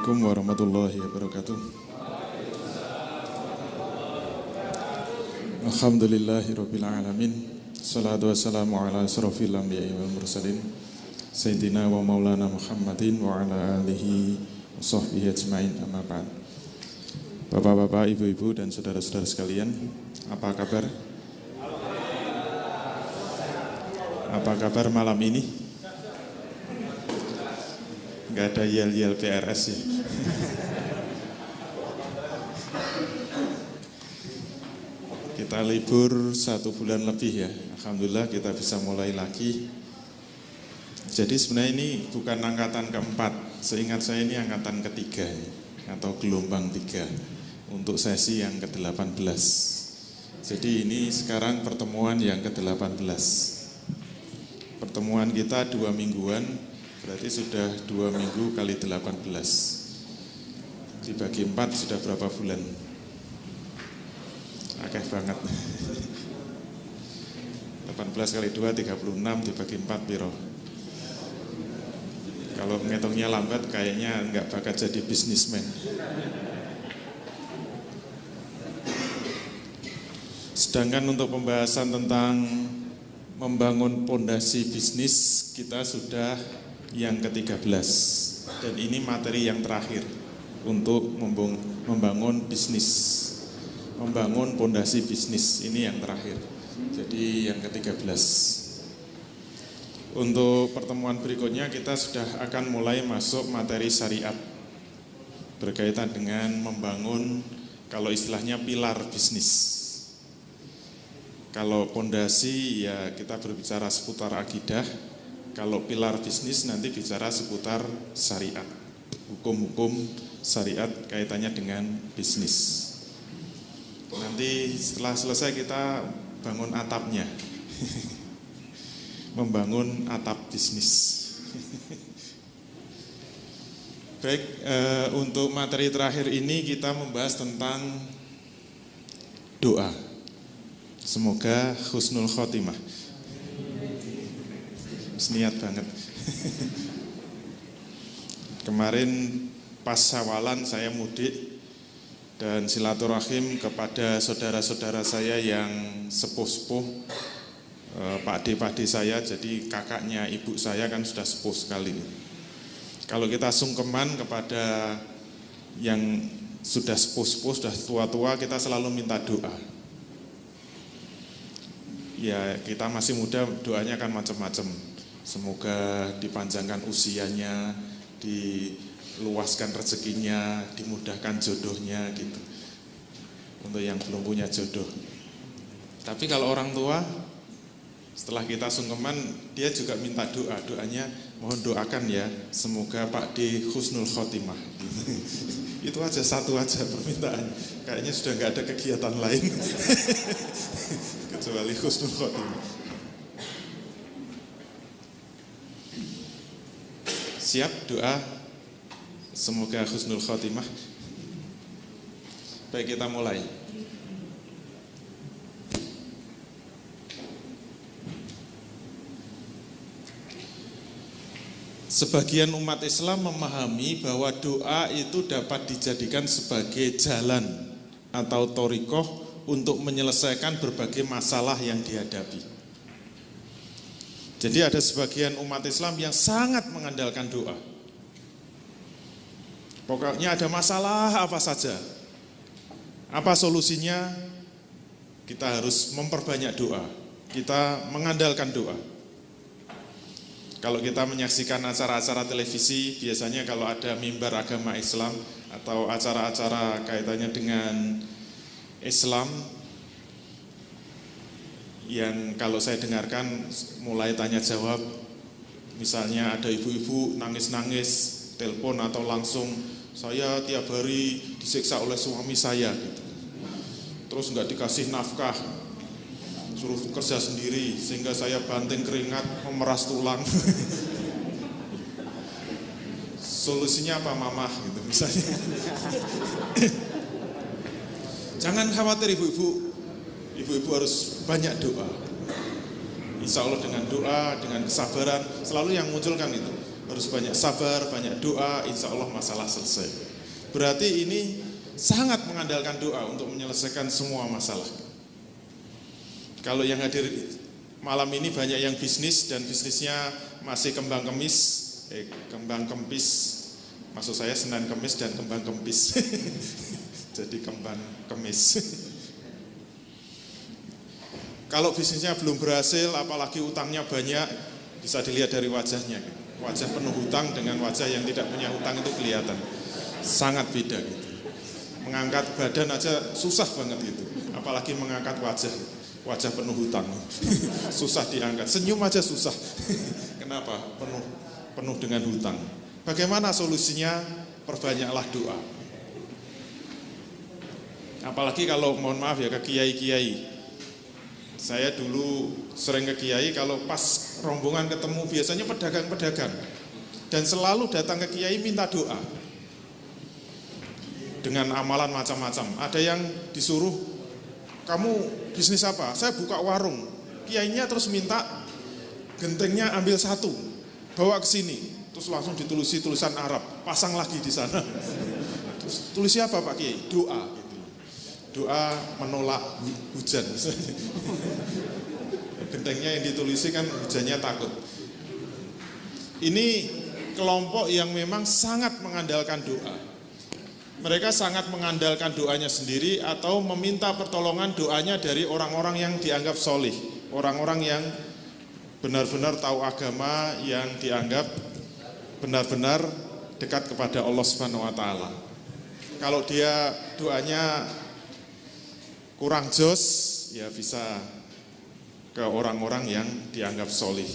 Assalamualaikum warahmatullahi wabarakatuh. Alhamdulillahirabbil alamin. Shalatu wassalamu ala asrofil anbiya'i wal mursalin Sayyidina wa maulana Muhammadin wa ala alihi wa sahbihi ajmain, amma ba'd. Bapak-bapak, ibu-ibu dan saudara-saudara sekalian, apa kabar? Apa kabar malam ini? Nggak ada yel-yel PRS ya. Kita libur 1 bulan lebih ya. Alhamdulillah kita bisa mulai lagi. Jadi sebenarnya ini bukan angkatan keempat. Seingat saya ini angkatan ketiga ya, atau gelombang 3 untuk sesi yang ke-18. Jadi ini sekarang pertemuan yang ke-18. Pertemuan kita 2 mingguan. Berarti sudah 2 minggu kali 18. Dibagi 4 sudah berapa bulan? Akeh banget. 18 kali 2, 36, dibagi 4 piro? Kalau ngitungnya lambat kayaknya nggak bakal jadi bisnismen. Sedangkan untuk pembahasan tentang membangun pondasi bisnis, kita sudah yang ke-13, dan ini materi yang terakhir untuk membangun bisnis, membangun pondasi bisnis, ini yang terakhir, jadi yang ke-13. Untuk pertemuan berikutnya kita sudah akan mulai masuk materi syariat berkaitan dengan membangun, kalau istilahnya pilar bisnis. Kalau pondasi ya kita berbicara seputar akidah. Kalau pilar bisnis nanti bicara seputar syariat, hukum-hukum syariat kaitannya dengan bisnis. Nanti setelah selesai kita bangun atapnya, membangun atap bisnis. Baik, untuk materi terakhir ini kita membahas tentang doa. Semoga husnul khotimah. Niat banget. Kemarin pas Syawalan saya mudik dan silaturahim kepada saudara-saudara saya yang sepuh-sepuh, pakde-pakde saya, jadi kakaknya ibu saya kan sudah sepuh sekali. Kalau kita sungkeman kepada yang sudah sepuh-sepuh, sudah tua-tua, kita selalu minta doa. Ya kita masih muda, doanya kan macam-macam. Semoga dipanjangkan usianya, diluaskan rezekinya, dimudahkan jodohnya gitu. Untuk yang belum punya jodoh. Tapi kalau orang tua, setelah kita sungkeman, dia juga minta doa. Doanya mohon doakan ya, semoga Pak D husnul khotimah. Itu aja, satu aja permintaan. Kayaknya sudah nggak ada kegiatan lain kecuali husnul khotimah. Siap doa, semoga husnul khotimah. Baik, kita mulai. Sebagian umat Islam memahami bahwa doa itu dapat dijadikan sebagai jalan atau thoriqoh untuk menyelesaikan berbagai masalah yang dihadapi. Jadi ada sebagian umat Islam yang sangat mengandalkan doa. Pokoknya ada masalah apa saja, apa solusinya, kita harus memperbanyak doa. Kita mengandalkan doa. Kalau kita menyaksikan acara-acara televisi, biasanya kalau ada mimbar agama Islam atau acara-acara kaitannya dengan Islam, yang kalau saya dengarkan mulai tanya jawab, misalnya ada ibu-ibu nangis-nangis, telepon atau langsung, saya tiap hari disiksa oleh suami saya gitu. Terus nggak dikasih nafkah, suruh kerja sendiri, sehingga saya banting keringat, memeras tulang. Solusinya apa mamah gitu misalnya. Jangan khawatir ibu-ibu. Ibu-ibu harus banyak doa. Insya Allah dengan doa, dengan kesabaran, selalu yang muncul kan itu. harus banyak sabar, banyak doa, insya Allah masalah selesai. Berarti ini sangat mengandalkan doa untuk menyelesaikan semua masalah. Kalau yang hadir malam ini banyak yang bisnis dan bisnisnya masih kembang kempis, maksud saya Senin Kemis dan kembang kempis. Jadi kembang kemis. Kalau bisnisnya belum berhasil, apalagi utangnya banyak, bisa dilihat dari wajahnya. Wajah penuh hutang dengan wajah yang tidak punya hutang itu kelihatan. Sangat beda gitu. Mengangkat badan aja susah banget gitu. Apalagi mengangkat wajah penuh hutang. Susah diangkat. Senyum aja susah. Kenapa? Penuh dengan hutang. Bagaimana solusinya? Perbanyaklah doa. Apalagi kalau mohon maaf ya ke kiai-kiai. Saya dulu sering ke kiai, kalau pas rombongan ketemu biasanya pedagang-pedagang. Dan selalu datang ke kiai minta doa. Dengan amalan macam-macam. Ada yang disuruh, kamu bisnis apa? Saya buka warung. Kiainya terus minta gentengnya ambil satu, bawa ke sini. Terus langsung ditulisi tulisan Arab, pasang lagi di sana. Terus tulis apa Pak Kiai? Doa. Doa menolak hujan. Gentengnya yang ditulisi kan hujannya takut. Ini kelompok yang memang sangat mengandalkan doa. Mereka sangat mengandalkan doanya sendiri atau meminta pertolongan doanya dari orang-orang yang dianggap solih. Orang-orang yang benar-benar tahu agama, yang dianggap benar-benar dekat kepada Allah Subhanahu wa taala. Kalau dia doanya kurang jos, ya bisa ke orang-orang yang dianggap solih.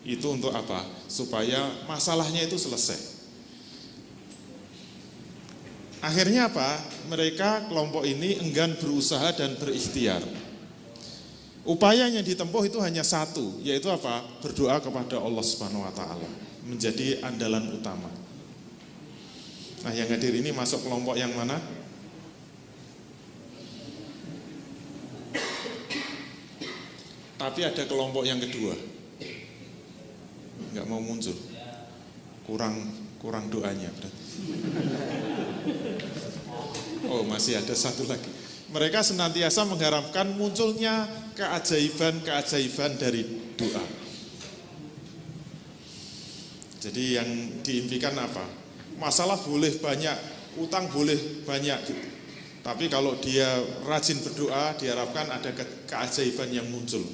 Itu untuk apa? Supaya masalahnya itu selesai. Akhirnya apa? Mereka kelompok ini enggan berusaha dan berikhtiar. Upaya yang ditempuh itu hanya satu, yaitu apa? Berdoa kepada Allah Subhanahu wa taala, menjadi andalan utama. Nah, yang hadir ini masuk kelompok yang mana? Tapi ada kelompok yang kedua, nggak mau muncul, kurang doanya. Oh, masih ada satu lagi. Mereka senantiasa mengharapkan munculnya keajaiban dari doa. Jadi yang diimpikan apa? Masalah boleh banyak, utang boleh banyak gitu. Tapi kalau dia rajin berdoa, diharapkan ada keajaiban yang muncul.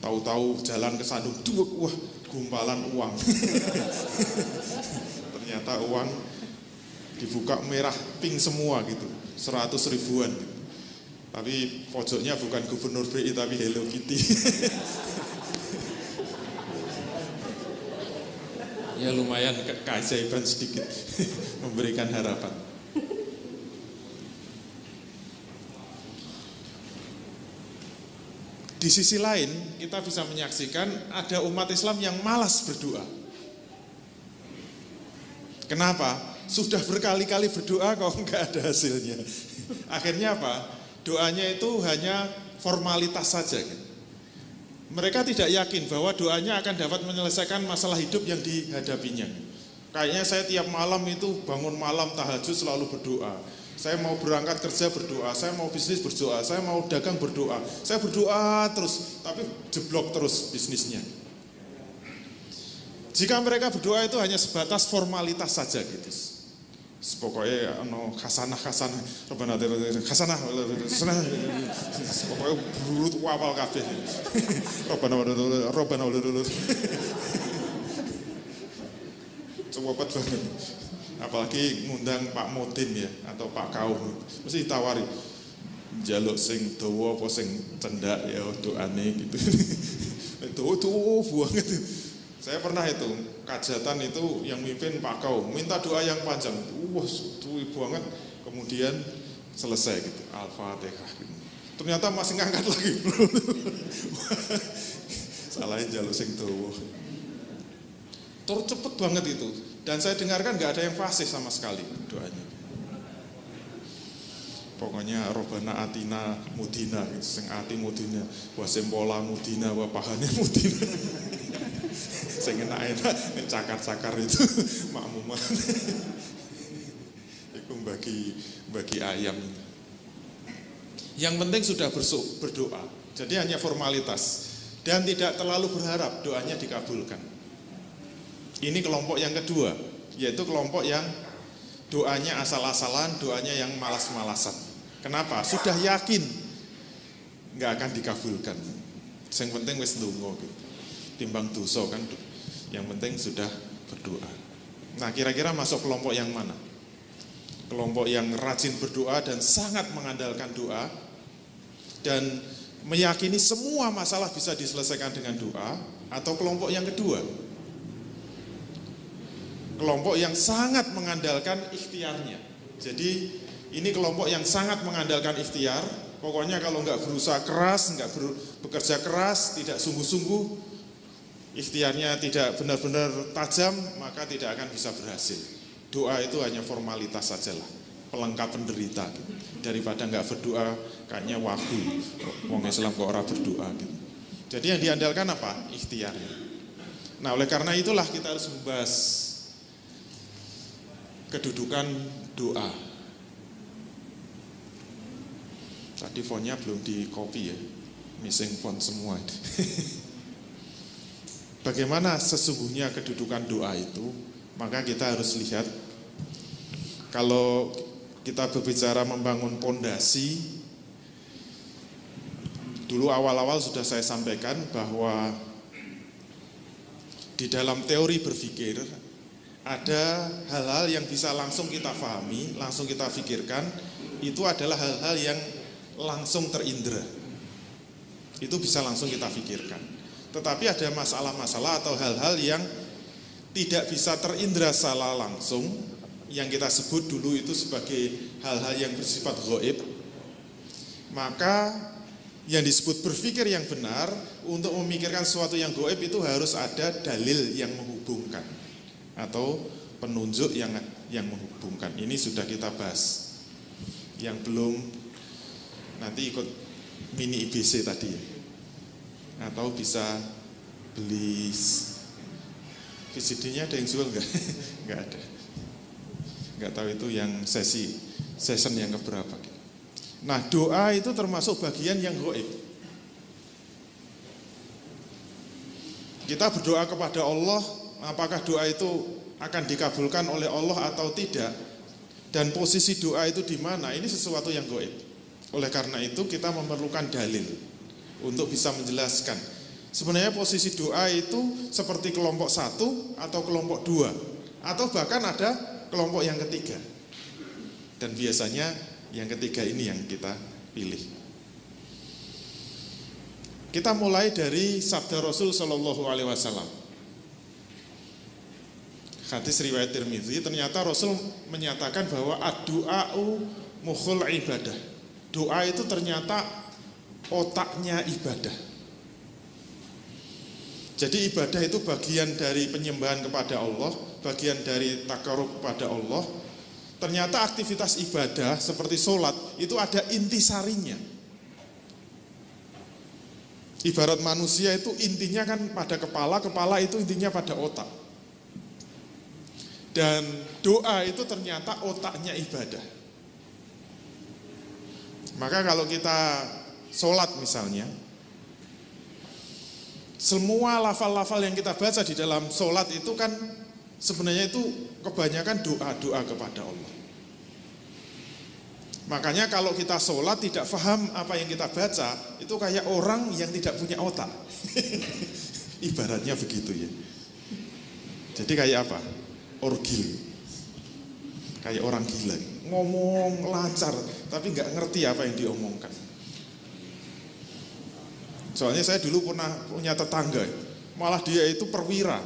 Tahu-tahu jalan ke Sandung, wah gumpalan uang. Ternyata uang dibuka merah pink semua gitu, 100 ribuan gitu. Tapi pojoknya bukan Gubernur BI tapi Hello Kitty. Ya lumayan keajaiban sedikit, memberikan harapan. Di sisi lain, kita bisa menyaksikan ada umat Islam yang malas berdoa. Kenapa? Sudah berkali-kali berdoa kok enggak ada hasilnya. Akhirnya apa? Doanya itu hanya formalitas saja. Mereka tidak yakin bahwa doanya akan dapat menyelesaikan masalah hidup yang dihadapinya. Kayaknya saya tiap malam itu bangun malam tahajud selalu berdoa. Saya mau berangkat kerja berdoa, saya mau bisnis berdoa, saya mau dagang berdoa. Saya berdoa terus, tapi jeblok terus bisnisnya. Jika mereka berdoa itu hanya sebatas formalitas saja gitu. Pokoknya hasanah, pokoknya burut wapal kabeh. Robana cepet banget. Apalagi ngundang Pak Modin ya atau Pak Kaum, mesti ditawari jaluk sing dawa apa sing cendak ya doane gitu. Itu banget. Saya pernah itu kajatan itu yang mimpin Pak Kaum, minta doa yang panjang. Wah, suwi banget. Kemudian selesai gitu, Al-Fatihah gitu. Ternyata masih ngangkat lagi. Salahin jaluk sing dawa. Terus cepet banget itu. Dan saya dengarkan nggak ada yang fasih sama sekali doanya. Pokoknya Robana Atina Mudina, sing ati Mudina, wa sempola Mudina, wa pahane Mudina. Sing enak-enak cakar-cakar itu makmuman. Iku bagi ayam. Yang penting sudah berdoa. Jadi hanya formalitas dan tidak terlalu berharap doanya dikabulkan. Ini kelompok yang kedua, yaitu kelompok yang doanya asal-asalan, doanya yang malas-malasan. Kenapa? Sudah yakin nggak akan dikabulkan. Yang penting wis ndonga gitu. Timbang dosa kan. Yang penting sudah berdoa. Nah, kira-kira masuk kelompok yang mana? Kelompok yang rajin berdoa dan sangat mengandalkan doa dan meyakini semua masalah bisa diselesaikan dengan doa, atau kelompok yang kedua, kelompok yang sangat mengandalkan ikhtiarnya. Jadi ini kelompok yang sangat mengandalkan ikhtiar. Pokoknya kalau nggak berusaha keras, nggak bekerja keras, tidak sungguh-sungguh, ikhtiarnya tidak benar-benar tajam, maka tidak akan bisa berhasil. Doa itu hanya formalitas sajalah, pelengkap penderita gitu. Daripada nggak berdoa, kayaknya wagu. Wong Islam kok ora berdoa gitu. Jadi yang diandalkan apa? Ikhtiarnya. Nah, oleh karena itulah kita harus membahas kedudukan doa. Tadi fontnya belum di copy ya, missing font semua. Bagaimana sesungguhnya kedudukan doa itu? Maka kita harus lihat, kalau kita berbicara membangun pondasi, dulu awal-awal sudah saya sampaikan bahwa di dalam teori berpikir ada hal-hal yang bisa langsung kita pahami, langsung kita pikirkan, itu adalah hal-hal yang langsung terindra. Itu bisa langsung kita pikirkan. Tetapi ada masalah-masalah atau hal-hal yang tidak bisa terindra secara langsung, yang kita sebut dulu itu sebagai hal-hal yang bersifat ghaib. Maka yang disebut berpikir yang benar, untuk memikirkan sesuatu yang ghaib itu harus ada dalil yang menghubungkan atau penunjuk yang menghubungkan. Ini sudah kita bahas. Yang belum nanti ikut mini IBC tadi ya. Atau bisa beli VCD-nya, ada yang jual nggak? Nggak ada. Nggak tahu itu yang session yang keberapa. Nah, doa itu termasuk bagian yang gaib. Kita berdoa kepada Allah, apakah doa itu akan dikabulkan oleh Allah atau tidak, dan posisi doa itu di mana, ini sesuatu yang gaib. Oleh karena itu kita memerlukan dalil untuk bisa menjelaskan sebenarnya posisi doa itu seperti kelompok 1 atau kelompok 2, atau bahkan ada kelompok yang ketiga. Dan biasanya yang ketiga ini yang kita pilih. Kita mulai dari sabda Rasul Shallallahu Alaihi Wasallam. Hadis riwayat Tirmidzi, ternyata Rasul menyatakan bahwa ad-du'a'u mukhul ibadah. Doa itu ternyata otaknya ibadah. Jadi ibadah itu bagian dari penyembahan kepada Allah, bagian dari takarub kepada Allah. Ternyata aktivitas ibadah seperti sholat itu ada intisarinya. Ibarat manusia itu intinya kan pada kepala, kepala itu intinya pada otak. Dan doa itu ternyata otaknya ibadah. Maka kalau kita sholat misalnya, semua lafal-lafal yang kita baca di dalam sholat itu kan sebenarnya itu kebanyakan doa-doa kepada Allah. Makanya kalau kita sholat tidak paham apa yang kita baca, itu kayak orang yang tidak punya otak. Ibaratnya begitu ya. Jadi kayak apa? Orgil. Kayak orang gila, ngomong lancar tapi nggak ngerti apa yang diomongkan. Soalnya saya dulu pernah punya tetangga, malah dia itu perwira.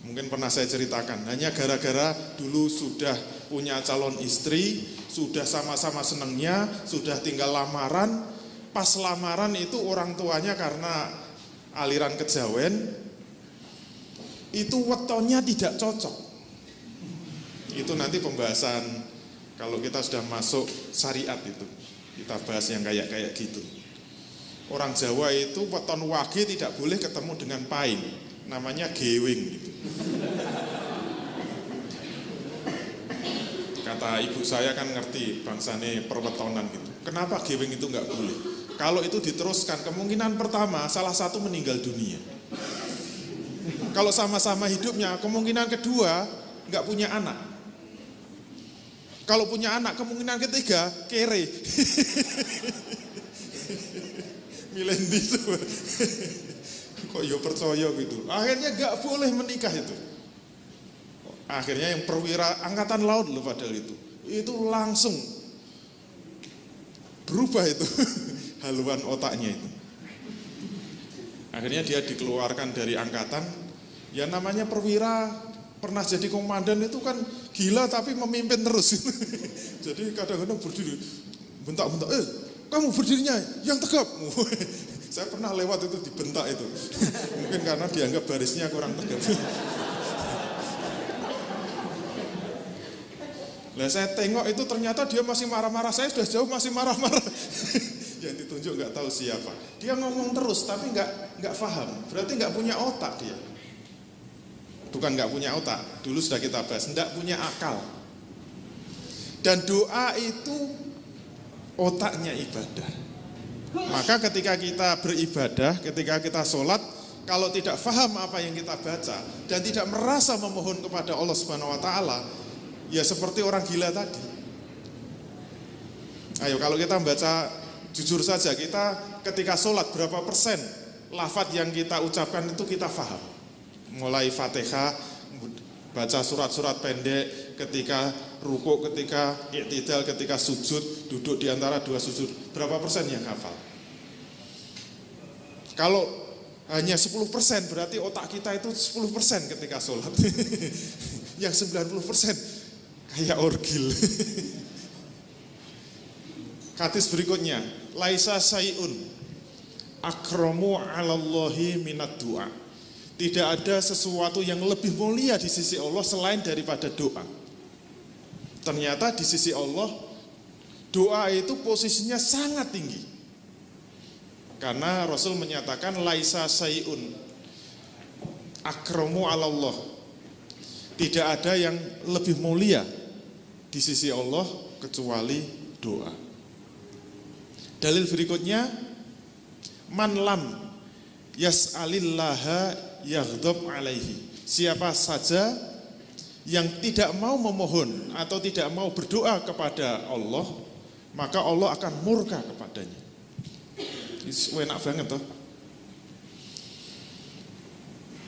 Mungkin pernah saya ceritakan, hanya gara-gara dulu sudah punya calon istri, sudah sama-sama senengnya, sudah tinggal lamaran. Pas lamaran itu orang tuanya karena aliran kejawen, itu wetonnya tidak cocok. Itu nanti pembahasan kalau kita sudah masuk syariat itu, kita bahas yang kayak gitu. Orang Jawa itu weton wage tidak boleh ketemu dengan paing. namanya gewing gitu. Kata ibu saya kan ngerti bangsane perwetonan gitu. Kenapa gewing itu nggak boleh? Kalau itu diteruskan, kemungkinan pertama salah satu meninggal dunia. Kalau sama-sama hidupnya, kemungkinan kedua nggak punya anak. Kalau punya anak, kemungkinan ketiga kere. Milendi itu. Kok ya percaya gitu. Akhirnya nggak boleh menikah itu. Akhirnya yang perwira angkatan laut loh padahal itu langsung berubah itu haluan otaknya itu. Akhirnya dia dikeluarkan dari angkatan. Ya namanya perwira pernah jadi komandan itu kan gila tapi memimpin terus. Jadi kadang-kadang berdiri bentak-bentak, kamu berdirinya yang tegap. Saya pernah lewat itu dibentak itu. Mungkin karena dianggap barisnya kurang tegap. Nah saya tengok itu ternyata dia masih marah-marah, saya sudah jauh masih marah-marah. Yang ditunjuk nggak tahu siapa. Dia ngomong terus tapi nggak paham. Berarti nggak punya otak dia. Bukan nggak punya otak, dulu sudah kita bahas, nggak punya akal. Dan doa itu otaknya ibadah. Maka ketika kita beribadah, ketika kita sholat, kalau tidak paham apa yang kita baca dan tidak merasa memohon kepada Allah Subhanahu Wa Taala, ya seperti orang gila tadi. Ayo kalau kita membaca jujur saja, kita ketika sholat berapa persen lafadz yang kita ucapkan itu kita paham. Mulai Fatihah, baca surat-surat pendek, ketika ruku, ketika i'tidal, ketika sujud, duduk di antara dua sujud, berapa persen yang hafal? Kalau hanya 10% berarti otak kita itu 10% ketika sholat. Yang 90% kayak orgil. Hadis berikutnya, laisa syai'un akramu 'alallahi minad du'a. Tidak ada sesuatu yang lebih mulia di sisi Allah selain daripada doa. Ternyata di sisi Allah, doa itu posisinya sangat tinggi. Karena Rasul menyatakan laisa syai'un akramu 'alallah. Tidak ada yang lebih mulia di sisi Allah kecuali doa. Dalil berikutnya, man lam yas'alillaha yaghdab alaihi. Siapa saja yang tidak mau memohon atau tidak mau berdoa kepada Allah, maka Allah akan murka kepadanya. Itu enak banget toh.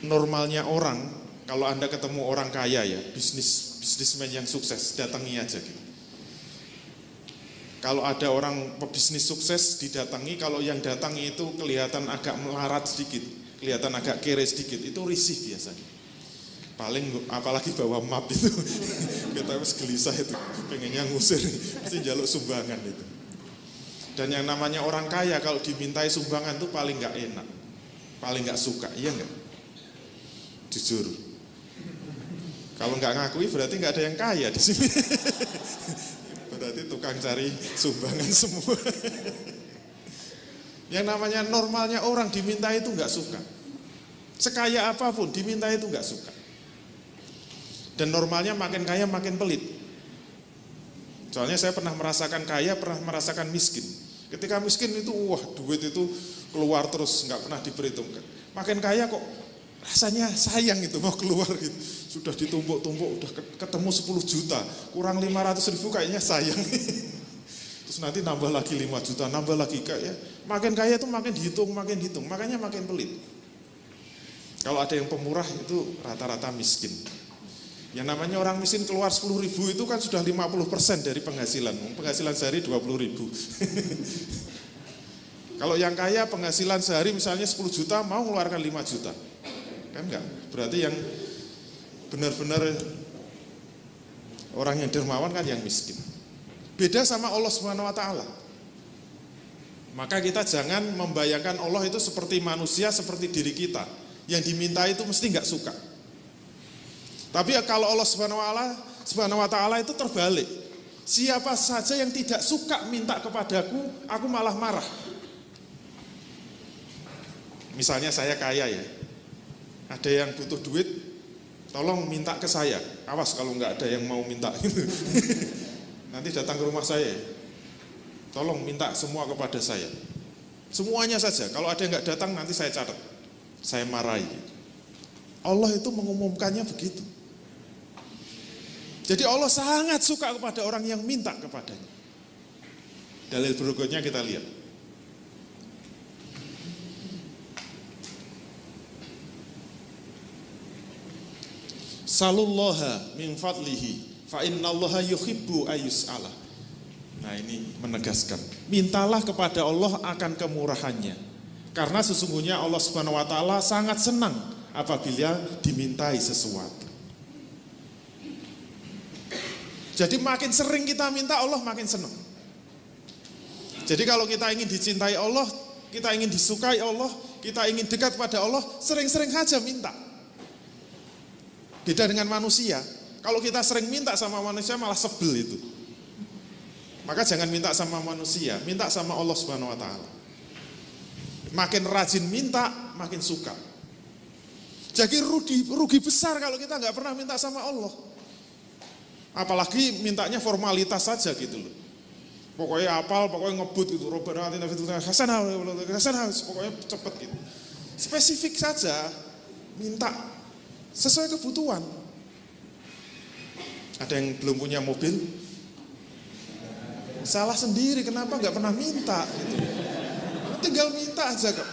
Normalnya orang, kalau Anda ketemu orang kaya ya, bisnismen yang sukses, datangi aja gitu. Kalau ada orang pebisnis sukses didatangi, kalau yang datangi itu kelihatan agak melarat sedikit, kelihatan agak kere sedikit, itu risih biasanya. Paling apalagi bawa map itu, kita harus gelisah itu, pengennya ngusir, mesti jaluk sumbangan itu. Dan yang namanya orang kaya kalau dimintai sumbangan itu paling nggak enak, paling nggak suka, iya nggak? Jujur. Kalau nggak ngakui berarti nggak ada yang kaya di sini. Berarti tukang cari sumbangan semua. Yang namanya normalnya orang diminta itu nggak suka. Sekaya apapun diminta itu nggak suka. Dan normalnya makin kaya makin pelit. Soalnya saya pernah merasakan kaya, pernah merasakan miskin. Ketika miskin itu wah duit itu keluar terus nggak pernah diperhitungkan. Makin kaya kok rasanya sayang itu mau keluar gitu. Sudah ditumpuk-tumpuk udah ketemu 10 juta, kurang 500 ribu kayaknya sayang. Terus nanti nambah lagi 5 juta, nambah lagi kayak makin kaya itu makin dihitung, makanya makin pelit. Kalau ada yang pemurah itu rata-rata miskin. Yang namanya orang miskin keluar 10 ribu itu kan sudah 50% dari penghasilan. Penghasilan sehari 20 ribu. Kalau yang kaya penghasilan sehari misalnya 10 juta mau mengeluarkan 5 juta. Kan enggak? Berarti yang benar-benar orang yang dermawan kan yang miskin. Beda sama Allah Subhanahu wa taala. Maka kita jangan membayangkan Allah itu seperti manusia, seperti diri kita. Yang diminta itu mesti enggak suka. Tapi kalau Allah Subhanahu wa taala itu terbalik. Siapa saja yang tidak suka minta kepadaku, aku malah marah. Misalnya saya kaya ya. Ada yang butuh duit, tolong minta ke saya. Awas kalau nggak ada yang mau minta gitu. Nanti datang ke rumah saya, tolong minta semua kepada saya. Semuanya saja. Kalau ada yang nggak datang nanti saya catat, saya marahi. Allah itu mengumumkannya begitu. Jadi Allah sangat suka kepada orang yang minta kepadanya. Dalil berikutnya kita lihat. Salullaha min fadlihi fa innallaha yuhibbu ayyus'ala. Nah, ini menegaskan, mintalah kepada Allah akan kemurahannya. Karena sesungguhnya Allah Subhanahu wa taala sangat senang apabila dimintai sesuatu. Jadi makin sering kita minta, Allah makin senang. Jadi kalau kita ingin dicintai Allah, kita ingin disukai Allah, kita ingin dekat pada Allah, sering-sering saja minta. Beda dengan manusia, kalau kita sering minta sama manusia malah sebel itu. Maka jangan minta sama manusia, minta sama Allah Subhanahu wa taala. Makin rajin minta, makin suka. Jadi rugi besar kalau kita nggak pernah minta sama Allah. Apalagi mintanya formalitas saja gitu loh. Pokoknya apal, pokoknya ngebut gitu. Robbana atina fid dunya hasanah, pokoknya cepet gitu. Spesifik saja, minta sesuai kebutuhan. Ada yang belum punya mobil, salah sendiri, kenapa nggak pernah minta gitu. Tinggal minta aja kok.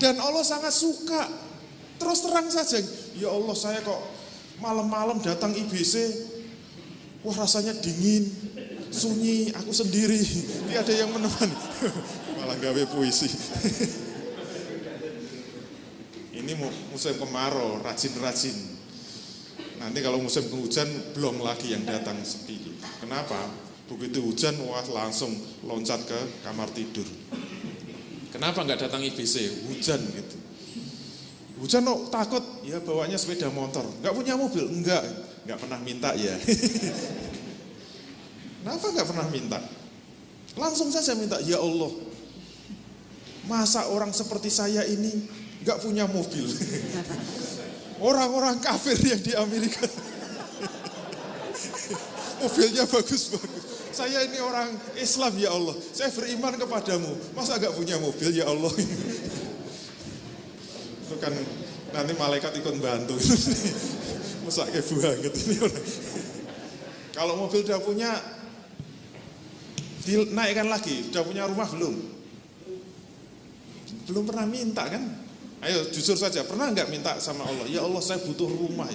Dan Allah sangat suka. Terus terang saja, ya Allah saya kok malam-malam datang IBC, wah rasanya dingin, sunyi, aku sendiri, tidak ada yang menemani. Malah gawe puisi. Ini musim kemarau, rajin-rajin. Nanti kalau musim hujan, belum lagi yang datang sepi. Kenapa? Begitu hujan, wah langsung loncat ke kamar tidur. Kenapa nggak datang IBC? Hujan gitu. Hujan takut, ya bawanya sepeda motor. Nggak punya mobil? Nggak pernah minta ya. Kenapa nggak pernah minta? Langsung saja minta, ya Allah. Masa orang seperti saya ini nggak punya mobil? Orang-orang kafir yang di Amerika, mobilnya bagus-bagus. Saya ini orang Islam ya Allah, saya beriman kepadamu, masa gak punya mobil ya Allah? Itu kan nanti malaikat ikut bantu. Masa kayak banget ini orang. Kalau mobil udah punya, dinaikkan lagi. Udah punya rumah belum? Belum pernah minta kan? Ayo jujur saja, pernah nggak minta sama Allah? Ya Allah saya butuh rumah.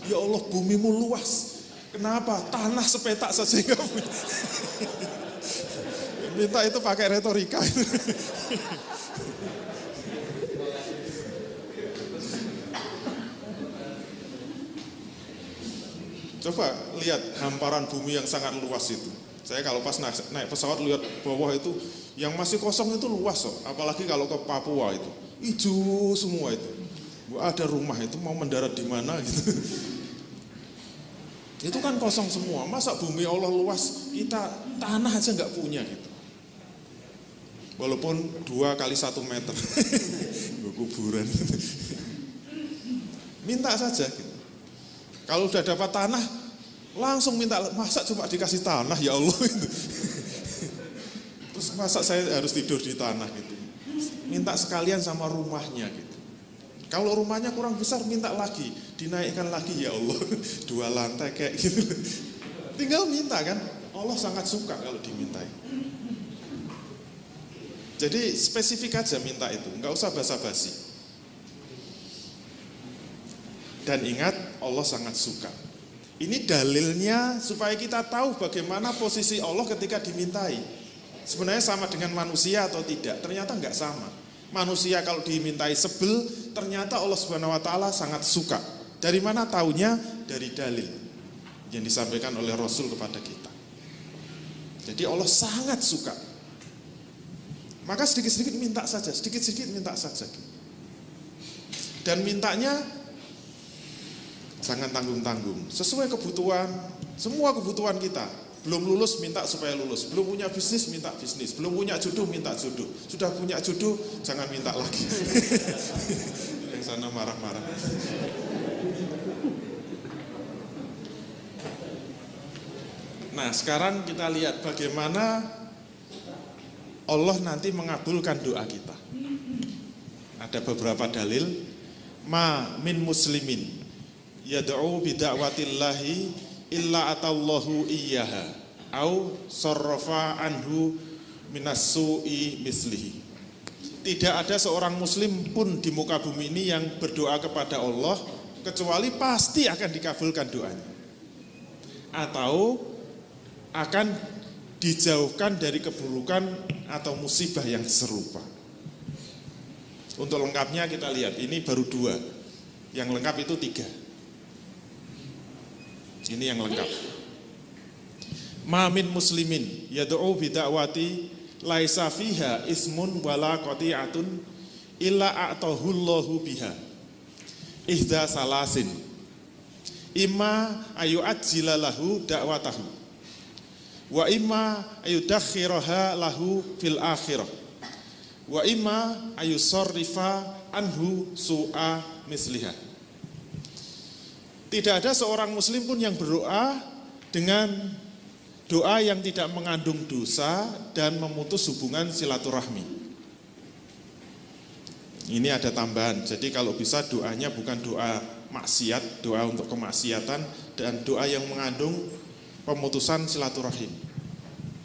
Ya Allah bumimu luas. Kenapa? Tanah sepetak saja nggak punya. Minta itu pakai retorika. Coba lihat hamparan bumi yang sangat luas itu. Saya kalau pas naik pesawat lihat bawah itu, yang masih kosong itu luas kok. Apalagi kalau ke Papua itu, hijau semua itu. Ada rumah itu mau mendarat di mana gitu. Itu kan kosong semua. Masa bumi Allah luas, kita tanah aja nggak punya gitu. Walaupun 2 kali 1 meter, kuburan. Minta saja gitu. Kalau udah dapat tanah, langsung minta, masa cuma dikasih tanah ya Allah gitu. Terus masa saya harus tidur di tanah gitu. Minta sekalian sama rumahnya gitu. Kalau rumahnya kurang besar, minta lagi, dinaikkan lagi ya Allah, 2 lantai kayak gitu. Tinggal minta kan, Allah sangat suka kalau dimintai. Jadi spesifik aja minta itu, nggak usah basa-basi. Dan ingat, Allah sangat suka. Ini dalilnya supaya kita tahu bagaimana posisi Allah ketika dimintai. Sebenarnya sama dengan manusia atau tidak? Ternyata nggak sama. Manusia kalau dimintai sebel, ternyata Allah Subhanahu wa taala sangat suka. Dari mana taunya? Dari dalil yang disampaikan oleh Rasul kepada kita. Jadi Allah sangat suka. Maka sedikit-sedikit minta saja, sedikit-sedikit minta saja. Dan mintanya jangan tanggung-tanggung, sesuai kebutuhan, semua kebutuhan kita. Belum lulus, minta supaya lulus. Belum punya bisnis, minta bisnis. Belum punya jodoh, minta jodoh. Sudah punya jodoh, jangan minta lagi. yang sana marah-marah. Nah, sekarang kita lihat bagaimana Allah nanti mengabulkan doa kita. Ada beberapa dalil. Ma min muslimin yad'u bida'watillahi illa atallahu iyyaha au sarrafa anhu minas su'i mislihi. Tidak ada seorang muslim pun di muka bumi ini yang berdoa kepada Allah kecuali pasti akan dikabulkan doanya, atau akan dijauhkan dari keburukan atau musibah yang serupa. Untuk lengkapnya kita lihat, ini baru 2, yang lengkap itu 3. Ini yang lengkap. Ma min muslimin yad'u bida'wati laisa fiha ismun wala qati'atun illa a'tahullahu biha ihda salasin imma ayu ajjila lahu da'watahu wa imma ayu dakhiraha lahu fil akhirah wa imma ayu sarrifa anhu su'a misliha. Tidak ada seorang muslim pun yang berdoa dengan doa yang tidak mengandung dosa dan memutus hubungan silaturahmi. Ini ada tambahan. Jadi kalau bisa doanya bukan doa maksiat, doa untuk kemaksiatan, dan doa yang mengandung pemutusan silaturahim.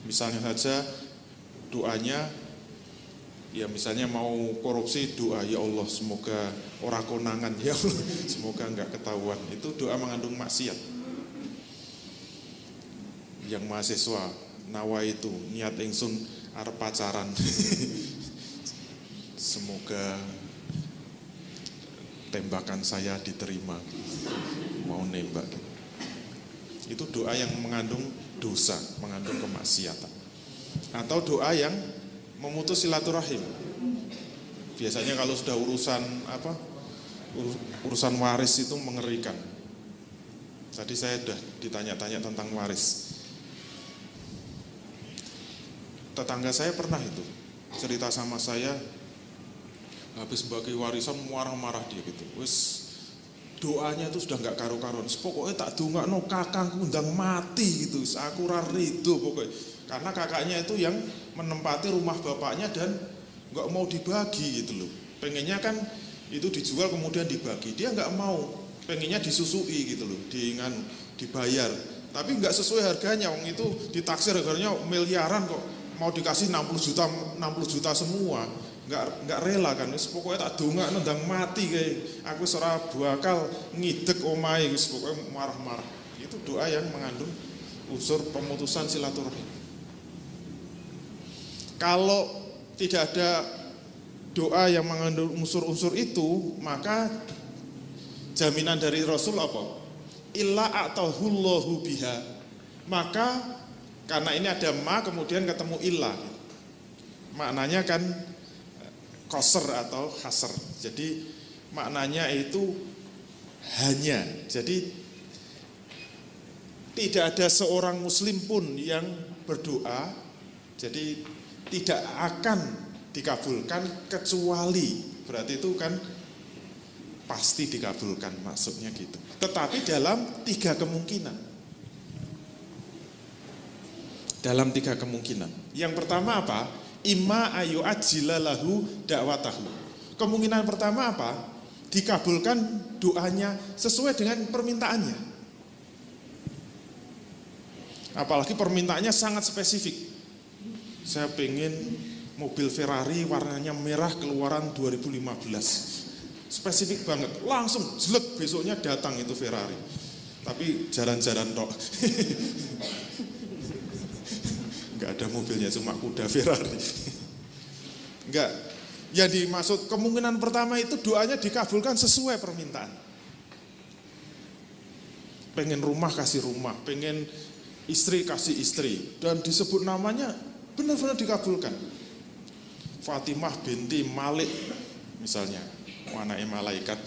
Misalnya saja doanya, ya misalnya mau korupsi, doa ya Allah semoga ora konangan, ya Allah semoga enggak ketahuan. Itu doa mengandung maksiat. Yang mahasiswa nawa itu niat ingsun arep pacaran semoga tembakan saya diterima, mau nembak. Itu doa yang mengandung dosa, mengandung kemaksiatan. Atau doa yang memutus silaturahim. Biasanya kalau sudah urusan waris itu mengerikan. Tadi saya sudah ditanya-tanya tentang waris. Tetangga saya pernah itu cerita sama saya, habis bagi warisan marah-marah dia gitu. Wis doanya itu sudah nggak karu-karuan. Pokoknya tak dongakno kakangku ndang mati gitu. Aku ora rido pokoknya. Karena kakaknya itu yang menempati rumah bapaknya dan nggak mau dibagi gitu loh. Pengennya kan itu dijual kemudian dibagi. Dia nggak mau, pengennya disusui gitu loh, dibayar. Tapi nggak sesuai harganya. Wong itu ditaksir harganya miliaran kok. Mau dikasih 60 juta semua, nggak rela kan. Pokoknya tak dongakno ndang mati kayak aku ora bakal ngidek omahe, pokoknya marah-marah. Itu doa yang mengandung unsur pemutusan silaturahim. Kalau tidak ada doa yang mengandung unsur-unsur itu, maka jaminan dari Rasul apa? Illa a'tahullahu biha. Maka karena ini ada ma kemudian ketemu illa, maknanya kan qasr atau hasr. Jadi maknanya itu hanya. Jadi tidak ada seorang muslim pun yang berdoa, jadi tidak akan dikabulkan kecuali, berarti itu kan pasti dikabulkan maksudnya gitu. Tetapi dalam 3 kemungkinan. Dalam 3 kemungkinan. Yang pertama apa? Imma ayu ajjila lahu da'watahu. Kemungkinan pertama apa? Dikabulkan doanya sesuai dengan permintaannya. Apalagi permintaannya sangat spesifik. Saya pengen mobil Ferrari warnanya merah keluaran 2015. Spesifik banget. Langsung jelek besoknya datang itu Ferrari. Tapi jalan-jalan tok. Enggak ada mobilnya, cuma kuda Ferrari. Enggak. Yang dimaksud kemungkinan pertama itu doanya dikabulkan sesuai permintaan. Pengen rumah kasih rumah, pengen istri kasih istri, dan disebut namanya benar-benar dikabulkan. Fatimah binti Malik misalnya, anaknya malaikat.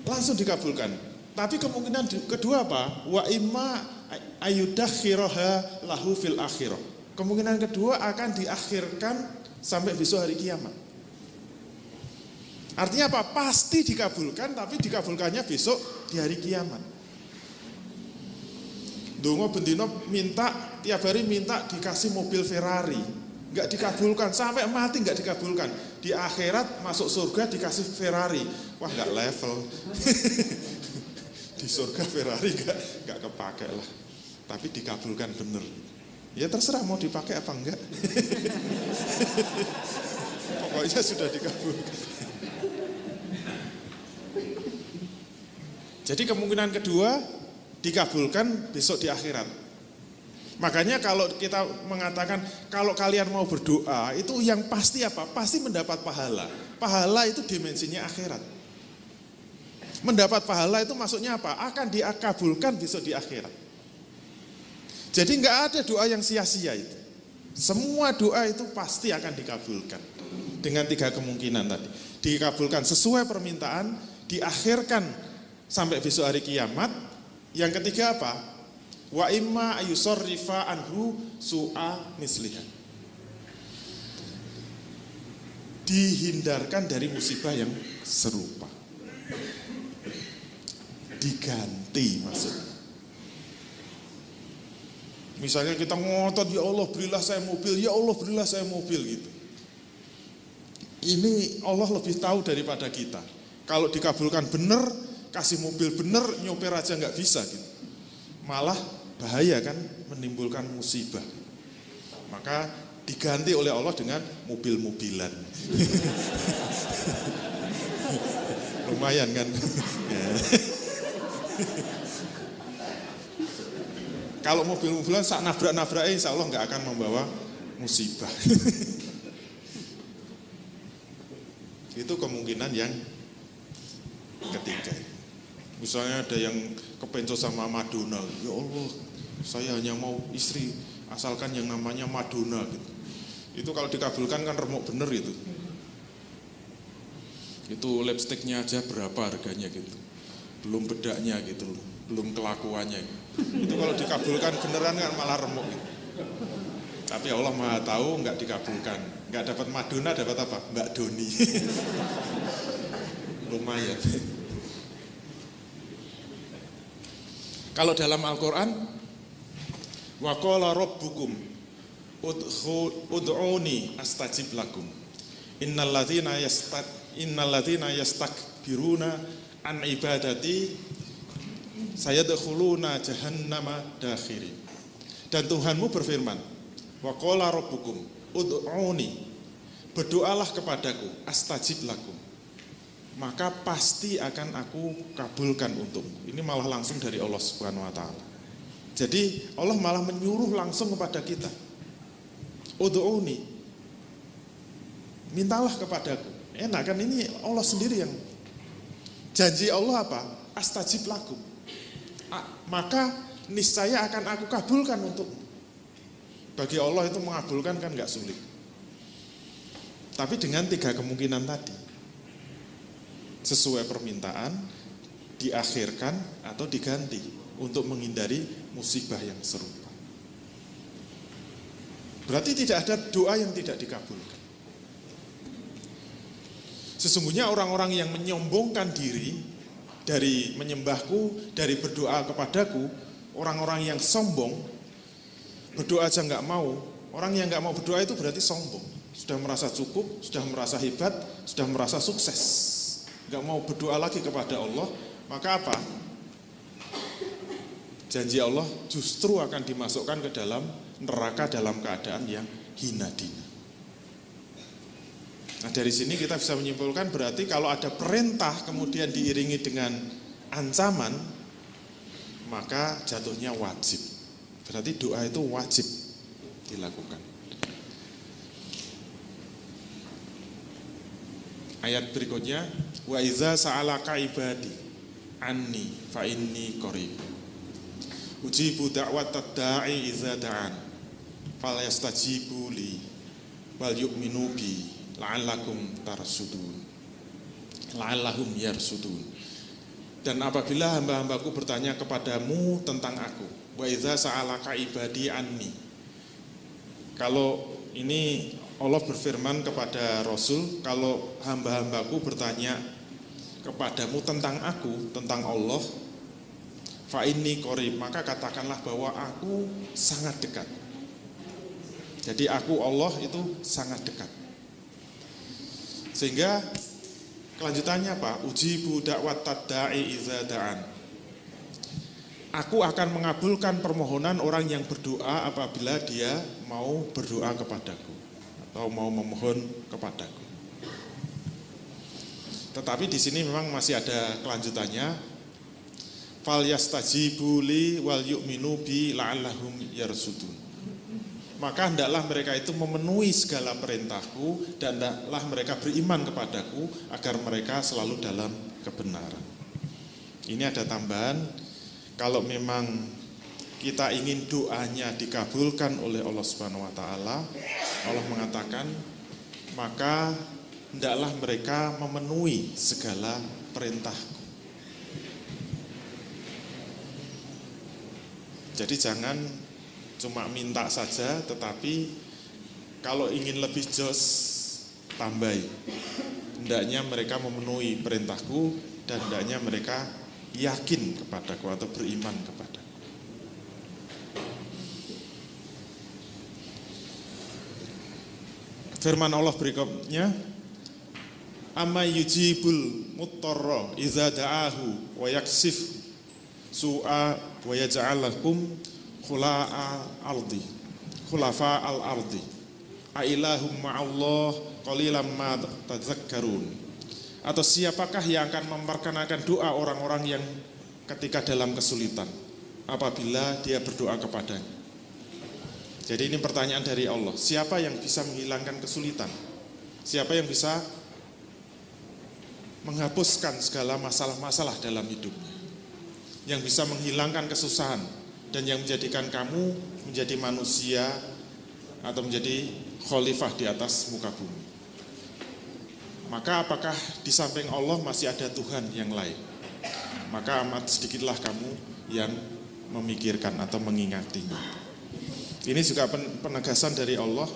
Langsung dikabulkan. Tapi kemungkinan kedua apa? Wa imma ayudakhiraha lahu fil akhirah. Kemungkinan kedua akan diakhirkan sampai besok hari kiamat. Artinya apa? Pasti dikabulkan, tapi dikabulkannya besok di hari kiamat. Dongo bendino minta, tiap hari minta dikasih mobil Ferrari, nggak dikabulkan, sampai mati nggak dikabulkan. Di akhirat masuk surga dikasih Ferrari, wah nggak level. Di surga Ferrari nggak kepake lah, tapi dikabulkan bener. Ya terserah mau dipakai apa enggak. Pokoknya sudah dikabulkan. Jadi kemungkinan kedua dikabulkan besok di akhirat. Makanya kalau kita mengatakan kalau kalian mau berdoa itu yang pasti apa? Pasti mendapat pahala. Pahala itu dimensinya akhirat. Mendapat pahala itu maksudnya apa? Akan dikabulkan besok di akhirat. Jadi nggak ada doa yang sia-sia itu. Semua doa itu pasti akan dikabulkan. Dengan 3 kemungkinan tadi. Dikabulkan sesuai permintaan, diakhirkan sampai besok hari kiamat. Yang ketiga apa? Wa imma ayusorrifa anhu su'a misliha. Dihindarkan dari musibah yang serupa. Diganti maksudnya. Misalnya kita ngotot, ya Allah berilah saya mobil, ya Allah berilah saya mobil gitu. Ini Allah lebih tahu daripada kita. Kalau dikabulkan benar, kasih mobil bener, nyopir aja nggak bisa gitu. Malah bahaya kan, menimbulkan musibah. Maka diganti oleh Allah dengan mobil-mobilan. Lumayan kan. Kalau mobil-mobilan sak nabrak-nabraknya insya Allah nggak akan membawa musibah. Itu kemungkinan yang ketiga. Misalnya ada yang kepencet sama Madonna, ya Allah, saya hanya mau istri asalkan yang namanya Madonna gitu. Itu kalau dikabulkan kan remuk bener itu. Itu lipstiknya aja berapa harganya gitu. Belum bedaknya gitu, belum kelakuannya. Itu kalau dikabulkan beneran kan malah remuk gitu. Tapi Allah Maha tahu nggak dikabulkan. Nggak dapat Madonna, dapat apa? Mbak Doni. Lumayan. Kalau dalam Al-Quran, wa qala rabbukum ud'uni astajib lakum. Innal ladzina yastakbiruna an ibadati sayadkhuluna jahannama dakhirin. Dan Tuhanmu berfirman, wa qala rabbukum ud'uni, berdoalah kepadaku astajib lakum, maka pasti akan aku kabulkan untukmu. Ini malah langsung dari Allah Subhanahu wa taala. Jadi Allah malah menyuruh langsung kepada kita. Ud'uni, mintalah kepadaku. Enak kan, ini Allah sendiri yang janji. Allah apa? Astajib lakum, maka niscaya akan aku kabulkan untukmu. Bagi Allah itu mengabulkan kan gak sulit. Tapi dengan 3 kemungkinan tadi. Sesuai permintaan, diakhirkan atau diganti untuk menghindari musibah yang serupa. Berarti tidak ada doa yang tidak dikabulkan. Sesungguhnya orang-orang yang menyombongkan diri dari menyembahku, dari berdoa kepadaku, orang-orang yang sombong, berdoa aja nggak mau. Orang yang nggak mau berdoa itu berarti sombong. Sudah merasa cukup, sudah merasa hebat, sudah merasa sukses. Nggak mau berdoa lagi kepada Allah, maka apa? Janji Allah justru akan dimasukkan ke dalam neraka dalam keadaan yang hina dina. Nah dari sini kita bisa menyimpulkan berarti kalau ada perintah kemudian diiringi dengan ancaman, maka jatuhnya wajib. Berarti doa itu wajib dilakukan. Ayat berikutnya, wa iza sa'alaka ibadi anni fa inni qarib ujibu da'watad da'i iza da'an fal yastajibu li wal yu'minu bi la'allahum yarsudun. Dan apabila hamba-hambaku bertanya kepadamu tentang aku, wa iza sa'alaka ibadi anni, kalau ini Allah berfirman kepada Rasul, kalau hamba-hambaku bertanya kepadamu tentang aku, tentang Allah, fa inni qarib, maka katakanlah bahwa aku sangat dekat. Jadi aku Allah itu sangat dekat. Sehingga kelanjutannya apa? Ujibu da'wat tadda'i idza da'an. Aku akan mengabulkan permohonan orang yang berdoa apabila dia mau berdoa kepadaku atau mau memohon kepadaku. Tetapi di sini memang masih ada kelanjutannya. Fal yastajibu li wal yu'minu bi la'allahum yarsudun. Maka hendaklah mereka itu memenuhi segala perintahku dan hendaklah mereka beriman kepadaku agar mereka selalu dalam kebenaran. Ini ada tambahan, kalau memang kita ingin doanya dikabulkan oleh Allah Subhanahu wa taala, Allah mengatakan, maka hendaklah mereka memenuhi segala perintahku. Jadi jangan cuma minta saja, tetapi kalau ingin lebih jos, tambahi. Hendaknya mereka memenuhi perintahku dan hendaknya mereka yakin kepadaku atau beriman kepadaku. Firman Allah berikutnya, amma yujibul muttarra idza da'ahu wa yaksif su'a wa yaj'alakum khulafa al-ardi ailahum ma'allah qalilan ma tadzakkarun. Atau siapakah yang akan memperkenalkan doa orang-orang yang ketika dalam kesulitan apabila dia berdoa kepadanya. Jadi ini pertanyaan dari Allah, siapa yang bisa menghilangkan kesulitan? Siapa yang bisa menghapuskan segala masalah-masalah dalam hidupnya? Yang bisa menghilangkan kesusahan dan yang menjadikan kamu menjadi manusia atau menjadi khalifah di atas muka bumi. Maka apakah di samping Allah masih ada Tuhan yang lain? Maka amat sedikitlah kamu yang memikirkan atau mengingatinya. Ini juga penegasan dari Allah,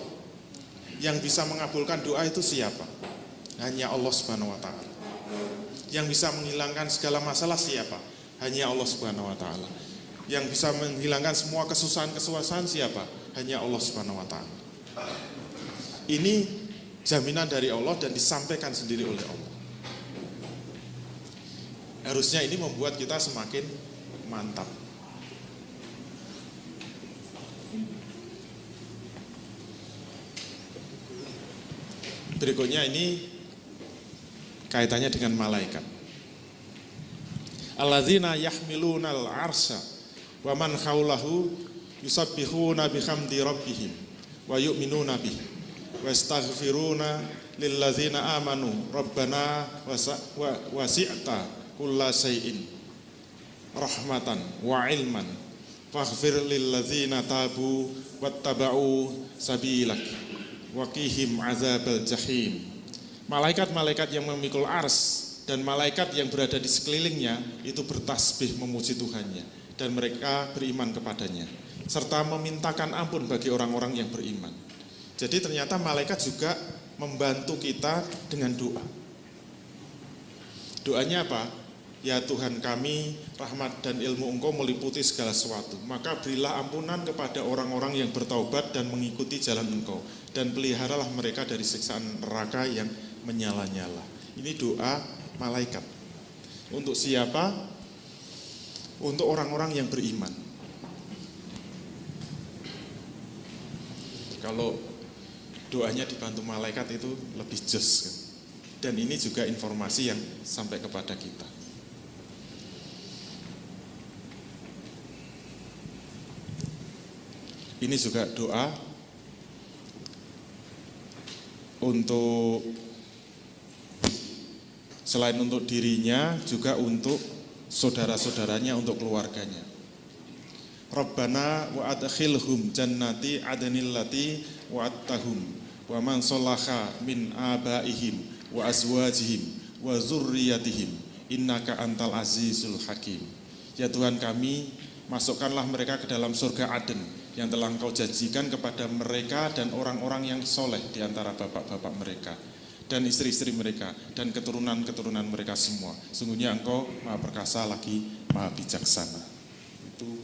yang bisa mengabulkan doa itu siapa? Hanya Allah Subhanahu wa taala. Yang bisa menghilangkan segala masalah siapa? Hanya Allah Subhanahu wa taala. Yang bisa menghilangkan semua kesusahan siapa? Hanya Allah Subhanahu wa taala. Ini jaminan dari Allah dan disampaikan sendiri oleh Allah. Harusnya ini membuat kita semakin mantap. Berikutnya ini kaitannya dengan malaikat. Alladzina yahmilunal arsya wa man haulahu yusabbihuna bihamdi rabbihim wa yu'minuna bih wa yastaghfiruna lilladzina amanu rabbana wasi'ta kulla syai'in rahmatan wa ilman faghfir lilladzina tabu wattaba'u sabilak waqihim azabal jahim. Malaikat-malaikat yang memikul ars dan malaikat yang berada di sekelilingnya itu bertasbih memuji Tuhannya dan mereka beriman kepadanya serta memintakan ampun bagi orang-orang yang beriman. Jadi ternyata malaikat juga membantu kita dengan doa. Doanya apa? Ya Tuhan kami, rahmat dan ilmu Engkau meliputi segala sesuatu. Maka berilah ampunan kepada orang-orang yang bertaubat dan mengikuti jalan Engkau. Dan peliharalah mereka dari siksaan neraka yang menyala-nyala. Ini doa malaikat. Untuk siapa? Untuk orang-orang yang beriman. Kalau doanya dibantu malaikat itu lebih jos kan? Dan ini juga informasi yang sampai kepada kita. Ini juga doa untuk selain untuk dirinya juga untuk saudara-saudaranya, untuk keluarganya. Rabbana wa adkhilhum jannati adnil lati wa'adtahum wa man sholaha min abaihim wa azwajihim wa zurriyatihim innaka antal azizul hakim. Ya Tuhan kami, masukkanlah mereka ke dalam surga Aden yang telah Engkau janjikan kepada mereka dan orang-orang yang soleh di antara bapak-bapak mereka dan istri-istri mereka dan keturunan-keturunan mereka semua. Sungguhnya Engkau Maha Perkasa lagi Maha Bijaksana. Itu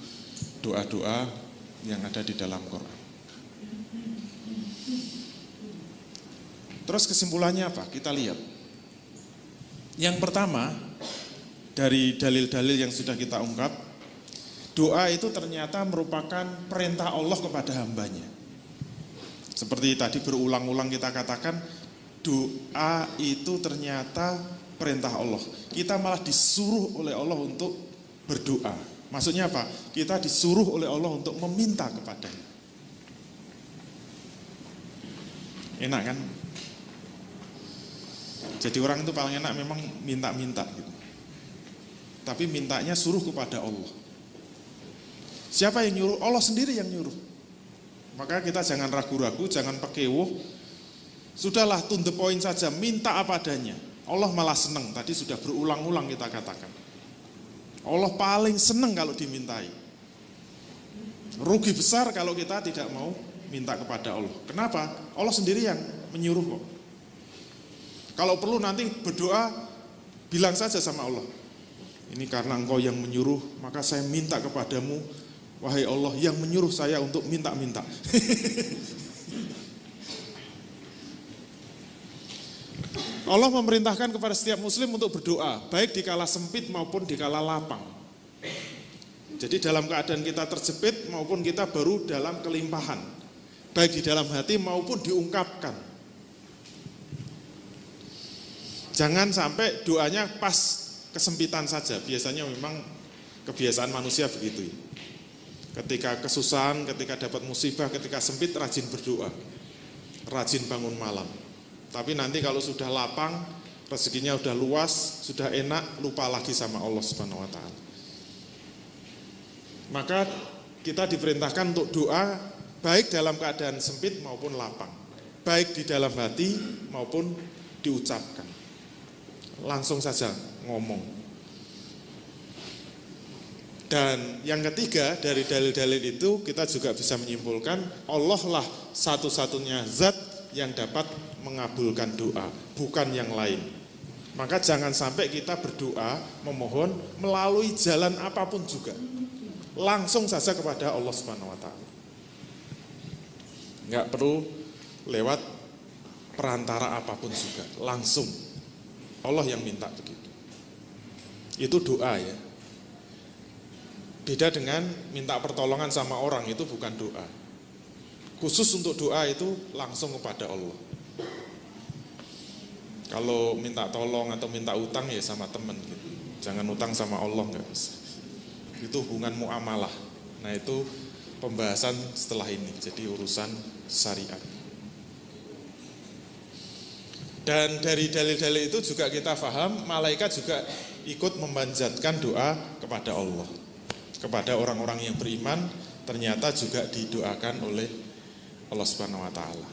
doa-doa yang ada di dalam Quran. Terus kesimpulannya apa? Kita lihat. Yang pertama, dari dalil-dalil yang sudah kita ungkap, doa itu ternyata merupakan perintah Allah kepada hambanya. Seperti tadi berulang-ulang kita katakan, doa itu ternyata perintah Allah. Kita malah disuruh oleh Allah untuk berdoa. Maksudnya apa? Kita disuruh oleh Allah untuk meminta kepadanya. Enak kan? Jadi orang itu paling enak memang minta-minta gitu. Tapi mintanya suruh kepada Allah. Siapa yang nyuruh? Allah sendiri yang nyuruh. Maka kita jangan ragu-ragu, jangan pakewuh. Sudahlah, to the point saja, minta apa adanya. Allah malah senang, tadi sudah berulang-ulang kita katakan. Allah paling senang kalau dimintai. Rugi besar kalau kita tidak mau minta kepada Allah. Kenapa? Allah sendiri yang menyuruh kok. Kalau perlu nanti berdoa, bilang saja sama Allah. Ini karena Engkau yang menyuruh, maka saya minta kepadamu, wahai Allah yang menyuruh saya untuk minta-minta. Allah memerintahkan kepada setiap muslim untuk berdoa, baik di kala sempit maupun di kala lapang. Jadi dalam keadaan kita terjepit maupun kita baru dalam kelimpahan, baik di dalam hati maupun diungkapkan. Jangan sampai doanya pas kesempitan saja. Biasanya memang kebiasaan manusia begitu. Ketika kesusahan, ketika dapat musibah, ketika sempit rajin berdoa, rajin bangun malam. Tapi nanti kalau sudah lapang, rezekinya sudah luas, sudah enak, lupa lagi sama Allah Subhanahu wa taala. Maka kita diperintahkan untuk doa baik dalam keadaan sempit maupun lapang, baik di dalam hati maupun diucapkan. Langsung saja ngomong. Dan yang ketiga dari dalil-dalil itu kita juga bisa menyimpulkan Allah lah satu-satunya zat yang dapat mengabulkan doa, bukan yang lain. Maka jangan sampai kita berdoa, memohon melalui jalan apapun juga. Langsung saja kepada Allah Subhanahu wa taala. Enggak perlu lewat perantara apapun juga, langsung. Allah yang minta begitu. Itu doa ya. Beda dengan minta pertolongan sama orang, itu bukan doa. Khusus untuk doa itu langsung kepada Allah. Kalau minta tolong atau minta utang ya sama teman gitu. Jangan utang sama Allah, enggak bisa. Itu hubungan muamalah. Nah itu pembahasan setelah ini. Jadi urusan syariat. Dan dari dalil-dalil itu juga kita paham, malaikat juga ikut memanjatkan doa kepada Allah. Kepada orang-orang yang beriman, ternyata juga didoakan oleh Allah Subhanahu wa taala.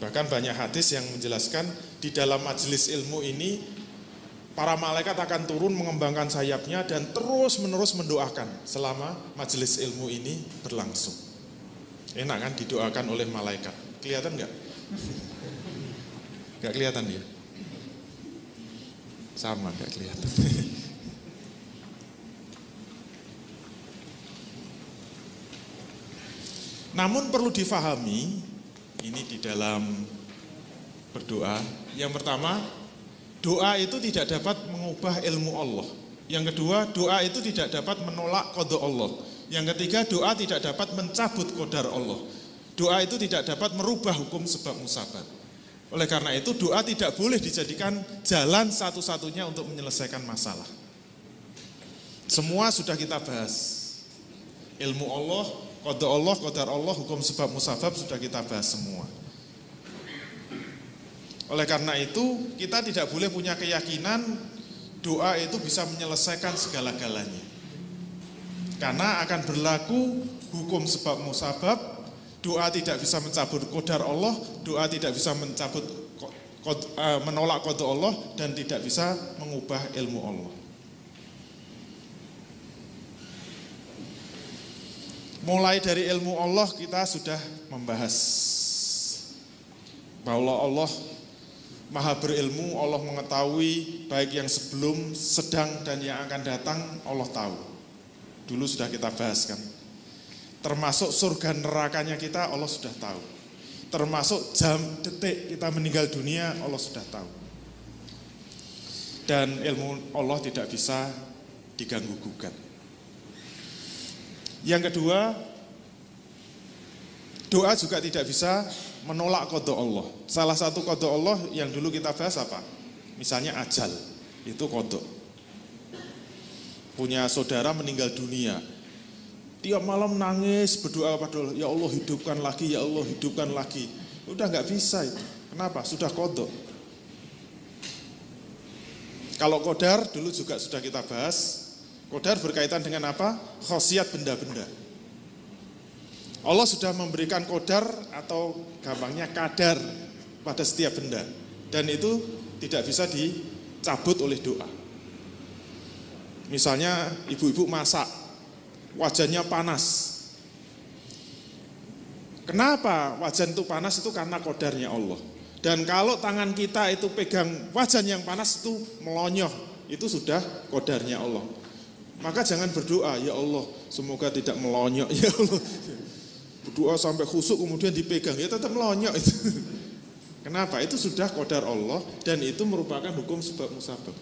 Bahkan banyak hadis yang menjelaskan di dalam majelis ilmu ini, para malaikat akan turun mengembangkan sayapnya dan terus-menerus mendoakan selama majelis ilmu ini berlangsung. Enak kan didoakan oleh malaikat? Kelihatan enggak? Gak kelihatan ya? Sama, gak kelihatan. Namun perlu difahami, ini di dalam berdoa, yang pertama, doa itu tidak dapat mengubah ilmu Allah. Yang kedua, doa itu tidak dapat menolak qada Allah. Yang ketiga, doa tidak dapat mencabut qadar Allah. Doa itu tidak dapat merubah hukum sebab musabab. Oleh karena itu doa tidak boleh dijadikan jalan satu-satunya untuk menyelesaikan masalah. Semua sudah kita bahas. Ilmu Allah, qada Allah, qadar Allah, hukum sebab musabab sudah kita bahas semua. Oleh karena itu kita tidak boleh punya keyakinan doa itu bisa menyelesaikan segala-galanya. Karena akan berlaku hukum sebab musabab. Doa tidak bisa mencabut qadar Allah, doa tidak bisa mencabut menolak qada Allah, dan tidak bisa mengubah ilmu Allah. Mulai dari ilmu Allah kita sudah membahas bahwa Allah Maha berilmu, Allah mengetahui baik yang sebelum, sedang, dan yang akan datang, Allah tahu. Dulu sudah kita bahas kan. Termasuk surga nerakanya kita, Allah sudah tahu. Termasuk jam, detik kita meninggal dunia, Allah sudah tahu. Dan ilmu Allah tidak bisa diganggu-gugat. Yang kedua, doa juga tidak bisa menolak qada Allah. Salah satu qada Allah yang dulu kita bahas apa? Misalnya ajal, itu qada. Punya saudara meninggal dunia, tiap malam nangis berdoa kepada Allah, ya Allah hidupkan lagi, ya Allah hidupkan lagi. Udah nggak bisa itu. Kenapa? Sudah qada. Kalau qadar dulu juga sudah kita bahas. Qadar berkaitan dengan apa? Khasiat benda-benda. Allah sudah memberikan qadar atau gampangnya kadar pada setiap benda. Dan itu tidak bisa dicabut oleh doa. Misalnya ibu-ibu masak, wajahnya panas. Kenapa wajan itu panas? Itu karena qadarnya Allah. Dan kalau tangan kita itu pegang wajan yang panas itu melonyoh, itu sudah qadarnya Allah. Maka jangan berdoa, ya Allah semoga tidak melonyok, ya Allah. Berdoa sampai khusuk kemudian dipegang, ya tetap melonyok itu. Kenapa? Itu sudah qadar Allah dan itu merupakan hukum sebab musabab.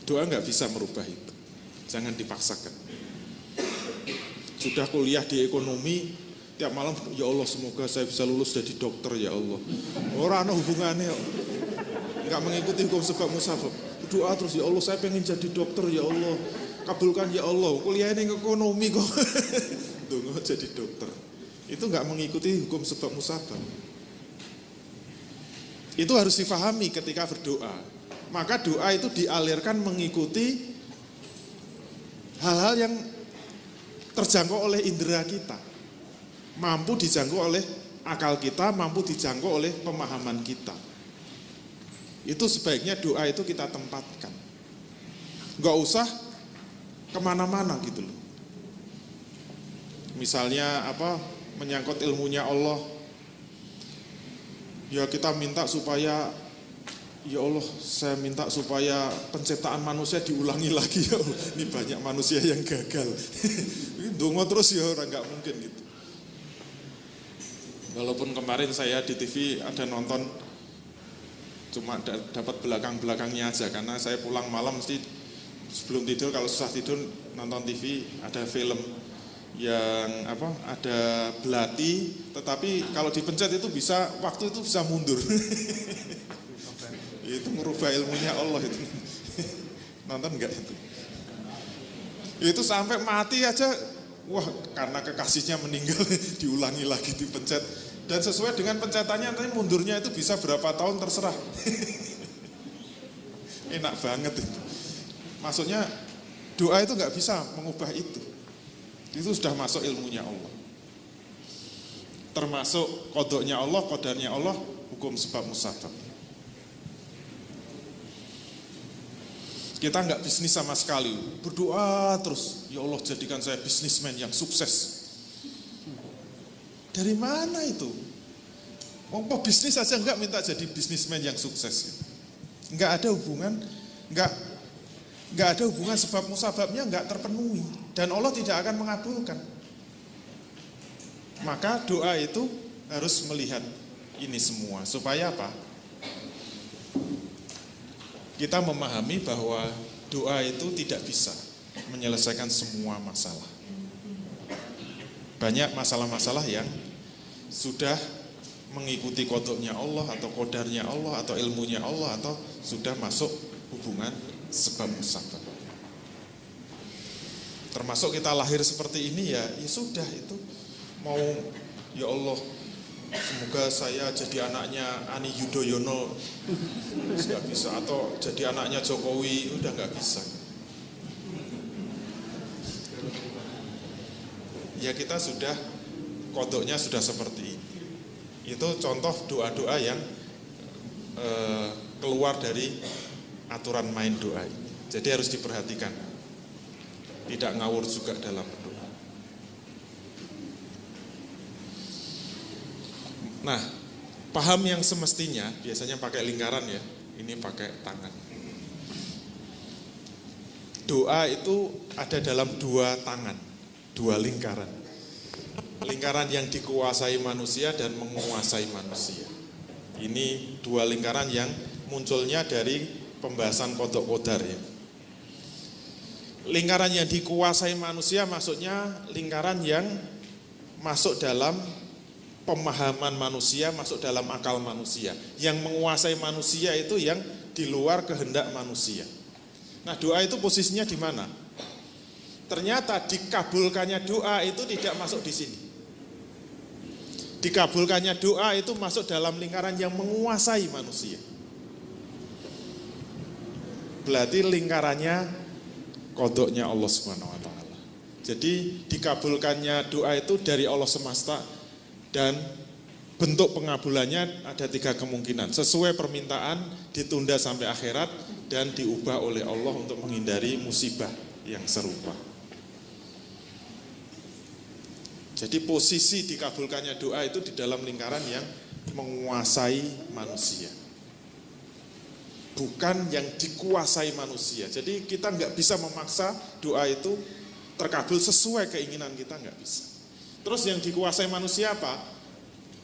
Doa nggak bisa merubah itu. Jangan dipaksakan. Sudah kuliah di ekonomi, tiap malam, ya Allah semoga saya bisa lulus jadi dokter, ya Allah. Ora ana hubungannya. Enggak mengikuti hukum sebab musabab. Doa terus, ya Allah saya pengen jadi dokter, ya Allah kabulkan ya Allah. Kuliah ini ekonomi kok. Tunggu jadi dokter. Itu enggak mengikuti hukum sebab musabab. Itu harus difahami ketika berdoa. Maka doa itu dialirkan mengikuti hal-hal yang terjangkau oleh indera kita, mampu dijangkau oleh akal kita, mampu dijangkau oleh pemahaman kita. Itu sebaiknya doa itu kita tempatkan. Gak usah kemana-mana gitu loh. Misalnya apa, menyangkut ilmunya Allah, ya kita minta supaya, ya Allah saya minta supaya penciptaan manusia diulangi lagi ya Allah. Ini banyak manusia yang gagal. Dongo terus ya orang, gak mungkin gitu. Walaupun kemarin saya di TV ada nonton, cuma dapat belakang-belakangnya aja, karena saya pulang malam mesti sebelum tidur, kalau susah tidur nonton TV, ada film yang apa, ada belati, tetapi kalau dipencet itu bisa, waktu itu bisa mundur. Itu merubah ilmunya Allah itu. Nonton enggak itu? Itu sampai mati aja, wah karena kekasihnya meninggal diulangi lagi dipencet. Dan sesuai dengan pencetannya nanti mundurnya itu bisa berapa tahun terserah. Enak banget itu. Maksudnya doa itu nggak bisa mengubah itu. Itu sudah masuk ilmunya Allah. Termasuk qadanya Allah, qadarnya Allah, hukum sebab musabab. Kita nggak bisnis sama sekali, berdoa terus, ya Allah jadikan saya bisnismen yang sukses. Dari mana itu? Mau bisnis aja enggak minta jadi bisnismen yang sukses. Enggak ada hubungan, enggak ada hubungan sebab musababnya enggak terpenuhi dan Allah tidak akan mengabulkan. Maka doa itu harus melihat ini semua supaya apa? Kita memahami bahwa doa itu tidak bisa menyelesaikan semua masalah. Banyak masalah-masalah yang sudah mengikuti qadanya Allah atau qadarnya Allah atau ilmunya Allah atau sudah masuk hubungan sebab musabab. Termasuk kita lahir seperti ini ya sudah itu mau, ya Allah semoga saya jadi anaknya Ani Yudhoyono, nggak bisa, atau jadi anaknya Jokowi, udah nggak bisa. Ya kita sudah, kodoknya sudah seperti ini. Itu contoh doa-doa yang keluar dari aturan main doa ini. Jadi harus diperhatikan. tidak ngawur juga dalam berdoa. Nah, paham yang semestinya biasanya pakai lingkaran ya, ini pakai tangan. Doa itu ada dalam dua tangan, dua lingkaran. Lingkaran yang dikuasai manusia dan menguasai manusia. Ini dua lingkaran yang munculnya dari pembahasan Qodok Qodar ya. Lingkaran yang dikuasai manusia maksudnya lingkaran yang masuk dalam pemahaman manusia, masuk dalam akal manusia. Yang menguasai manusia itu yang di luar kehendak manusia. Nah, doa itu posisinya di mana? Ternyata dikabulkannya doa itu tidak masuk di sini. Dikabulkannya doa itu masuk dalam lingkaran yang menguasai manusia. Berarti lingkarannya kodoknya Allah Subhanahu wa taala. Jadi dikabulkannya doa itu dari Allah semesta dan bentuk pengabulannya ada 3 kemungkinan. Sesuai permintaan, ditunda sampai akhirat, dan diubah oleh Allah untuk menghindari musibah yang serupa. Jadi posisi dikabulkannya doa itu di dalam lingkaran yang menguasai manusia. Bukan yang dikuasai manusia. Jadi kita nggak bisa memaksa doa itu terkabul sesuai keinginan kita, nggak bisa. Terus yang dikuasai manusia apa?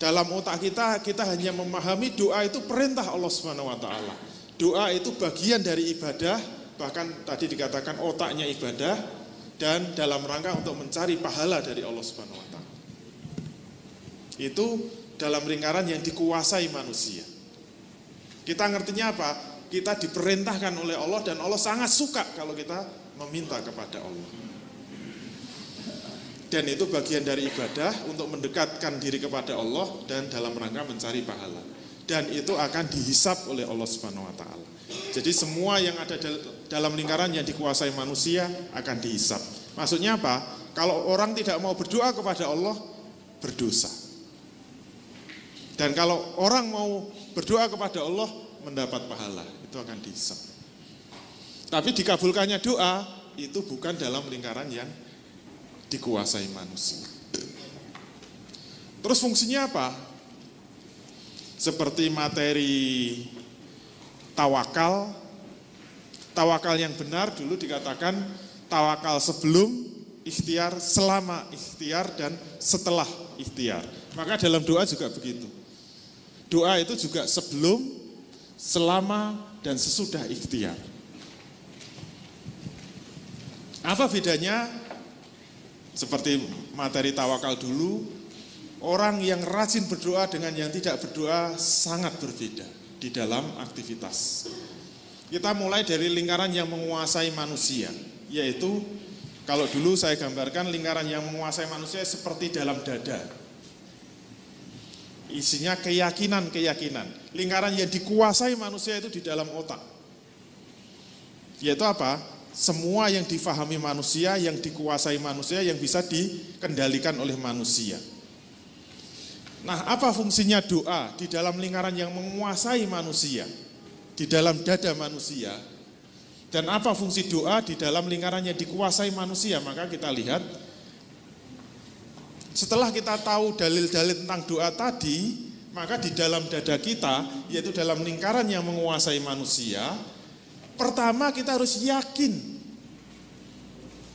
Dalam otak kita hanya memahami doa itu perintah Allah Subhanahu wa taala. Doa itu bagian dari ibadah, bahkan tadi dikatakan otaknya ibadah, dan dalam rangka untuk mencari pahala dari Allah Subhanahu wa taala. Itu dalam lingkaran yang dikuasai manusia. Kita ngertinya apa? Kita diperintahkan oleh Allah dan Allah sangat suka kalau kita meminta kepada Allah. Dan itu bagian dari ibadah untuk mendekatkan diri kepada Allah dan dalam rangka mencari pahala. Dan itu akan dihisap oleh Allah Subhanahu wa taala. Jadi semua yang ada dalam lingkaran yang dikuasai manusia akan dihisap. Maksudnya apa? Kalau orang tidak mau berdoa kepada Allah, berdosa. Dan kalau orang mau berdoa kepada Allah, mendapat pahala. Itu akan dihisap. Tapi dikabulkannya doa, itu bukan dalam lingkaran yang dikuasai manusia. Terus fungsinya apa? Seperti materi tawakal. Tawakal yang benar dulu dikatakan tawakal sebelum ikhtiar, selama ikhtiar, dan setelah ikhtiar. Maka dalam doa juga begitu. Doa itu juga sebelum, selama, dan sesudah ikhtiar. Apa bedanya? Seperti materi tawakal dulu, orang yang rajin berdoa dengan yang tidak berdoa sangat berbeda di dalam aktivitas. Kita mulai dari lingkaran yang menguasai manusia, yaitu kalau dulu saya gambarkan lingkaran yang menguasai manusia seperti dalam dada. Isinya keyakinan-keyakinan. Lingkaran yang dikuasai manusia itu di dalam otak. Yaitu apa? Semua yang difahami manusia, yang dikuasai manusia, yang bisa dikendalikan oleh manusia. Nah, apa fungsinya doa di dalam lingkaran yang menguasai manusia, di dalam dada manusia? Dan apa fungsi doa di dalam lingkaran yang dikuasai manusia? Maka kita lihat, setelah kita tahu dalil-dalil tentang doa tadi, maka di dalam dada kita, yaitu dalam lingkaran yang menguasai manusia, pertama kita harus yakin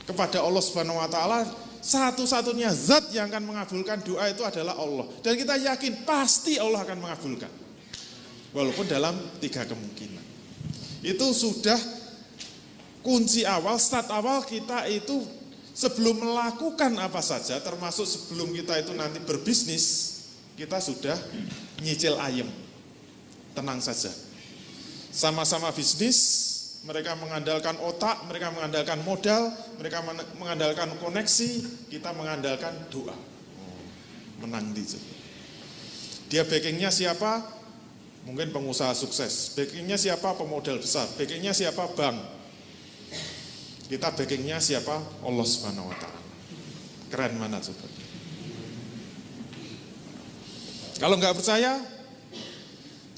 kepada Allah Subhanahu wa taala, satu-satunya zat yang akan mengabulkan doa itu adalah Allah. Dan kita yakin pasti Allah akan mengabulkan. Walaupun dalam 3 kemungkinan. Itu sudah kunci awal, start awal kita itu sebelum melakukan apa saja, termasuk sebelum kita itu nanti berbisnis, kita sudah nyicil ayem. Tenang saja. Sama-sama bisnis, mereka mengandalkan otak, mereka mengandalkan modal, mereka mengandalkan koneksi, kita mengandalkan doa. Menang di situ. Dia backingnya siapa? Mungkin pengusaha sukses. Backingnya siapa? Pemodal besar. Backingnya siapa? Bank. Kita backingnya siapa? Allah Subhanahu wa taala. Keren mana coba? Kalau nggak percaya,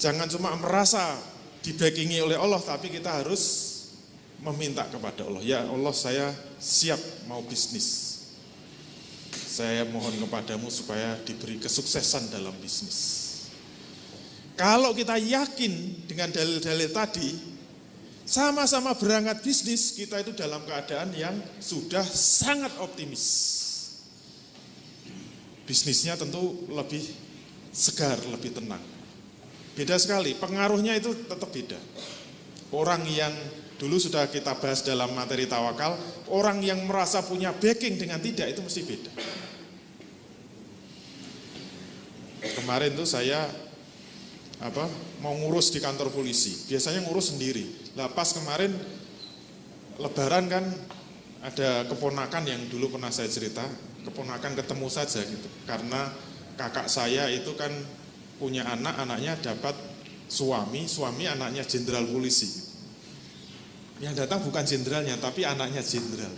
jangan cuma merasa dibackingi oleh Allah, tapi kita harus meminta kepada Allah, ya Allah saya siap mau bisnis. Saya mohon kepadamu supaya diberi kesuksesan dalam bisnis. Kalau kita yakin dengan dalil-dalil tadi, sama-sama berangkat bisnis, kita itu dalam keadaan yang sudah sangat optimis. Bisnisnya tentu lebih segar, lebih tenang. Beda sekali, pengaruhnya itu tetap beda. Orang yang dulu sudah kita bahas dalam materi tawakal, orang yang merasa punya backing dengan tidak itu mesti beda. Kemarin tuh saya mau ngurus di kantor polisi, biasanya ngurus sendiri. Lah pas kemarin Lebaran kan ada keponakan yang dulu pernah saya cerita, keponakan ketemu saja gitu. Karena kakak saya itu kan punya anak, anaknya dapat suami anaknya jenderal polisi. Yang datang bukan jenderalnya, tapi anaknya jenderal.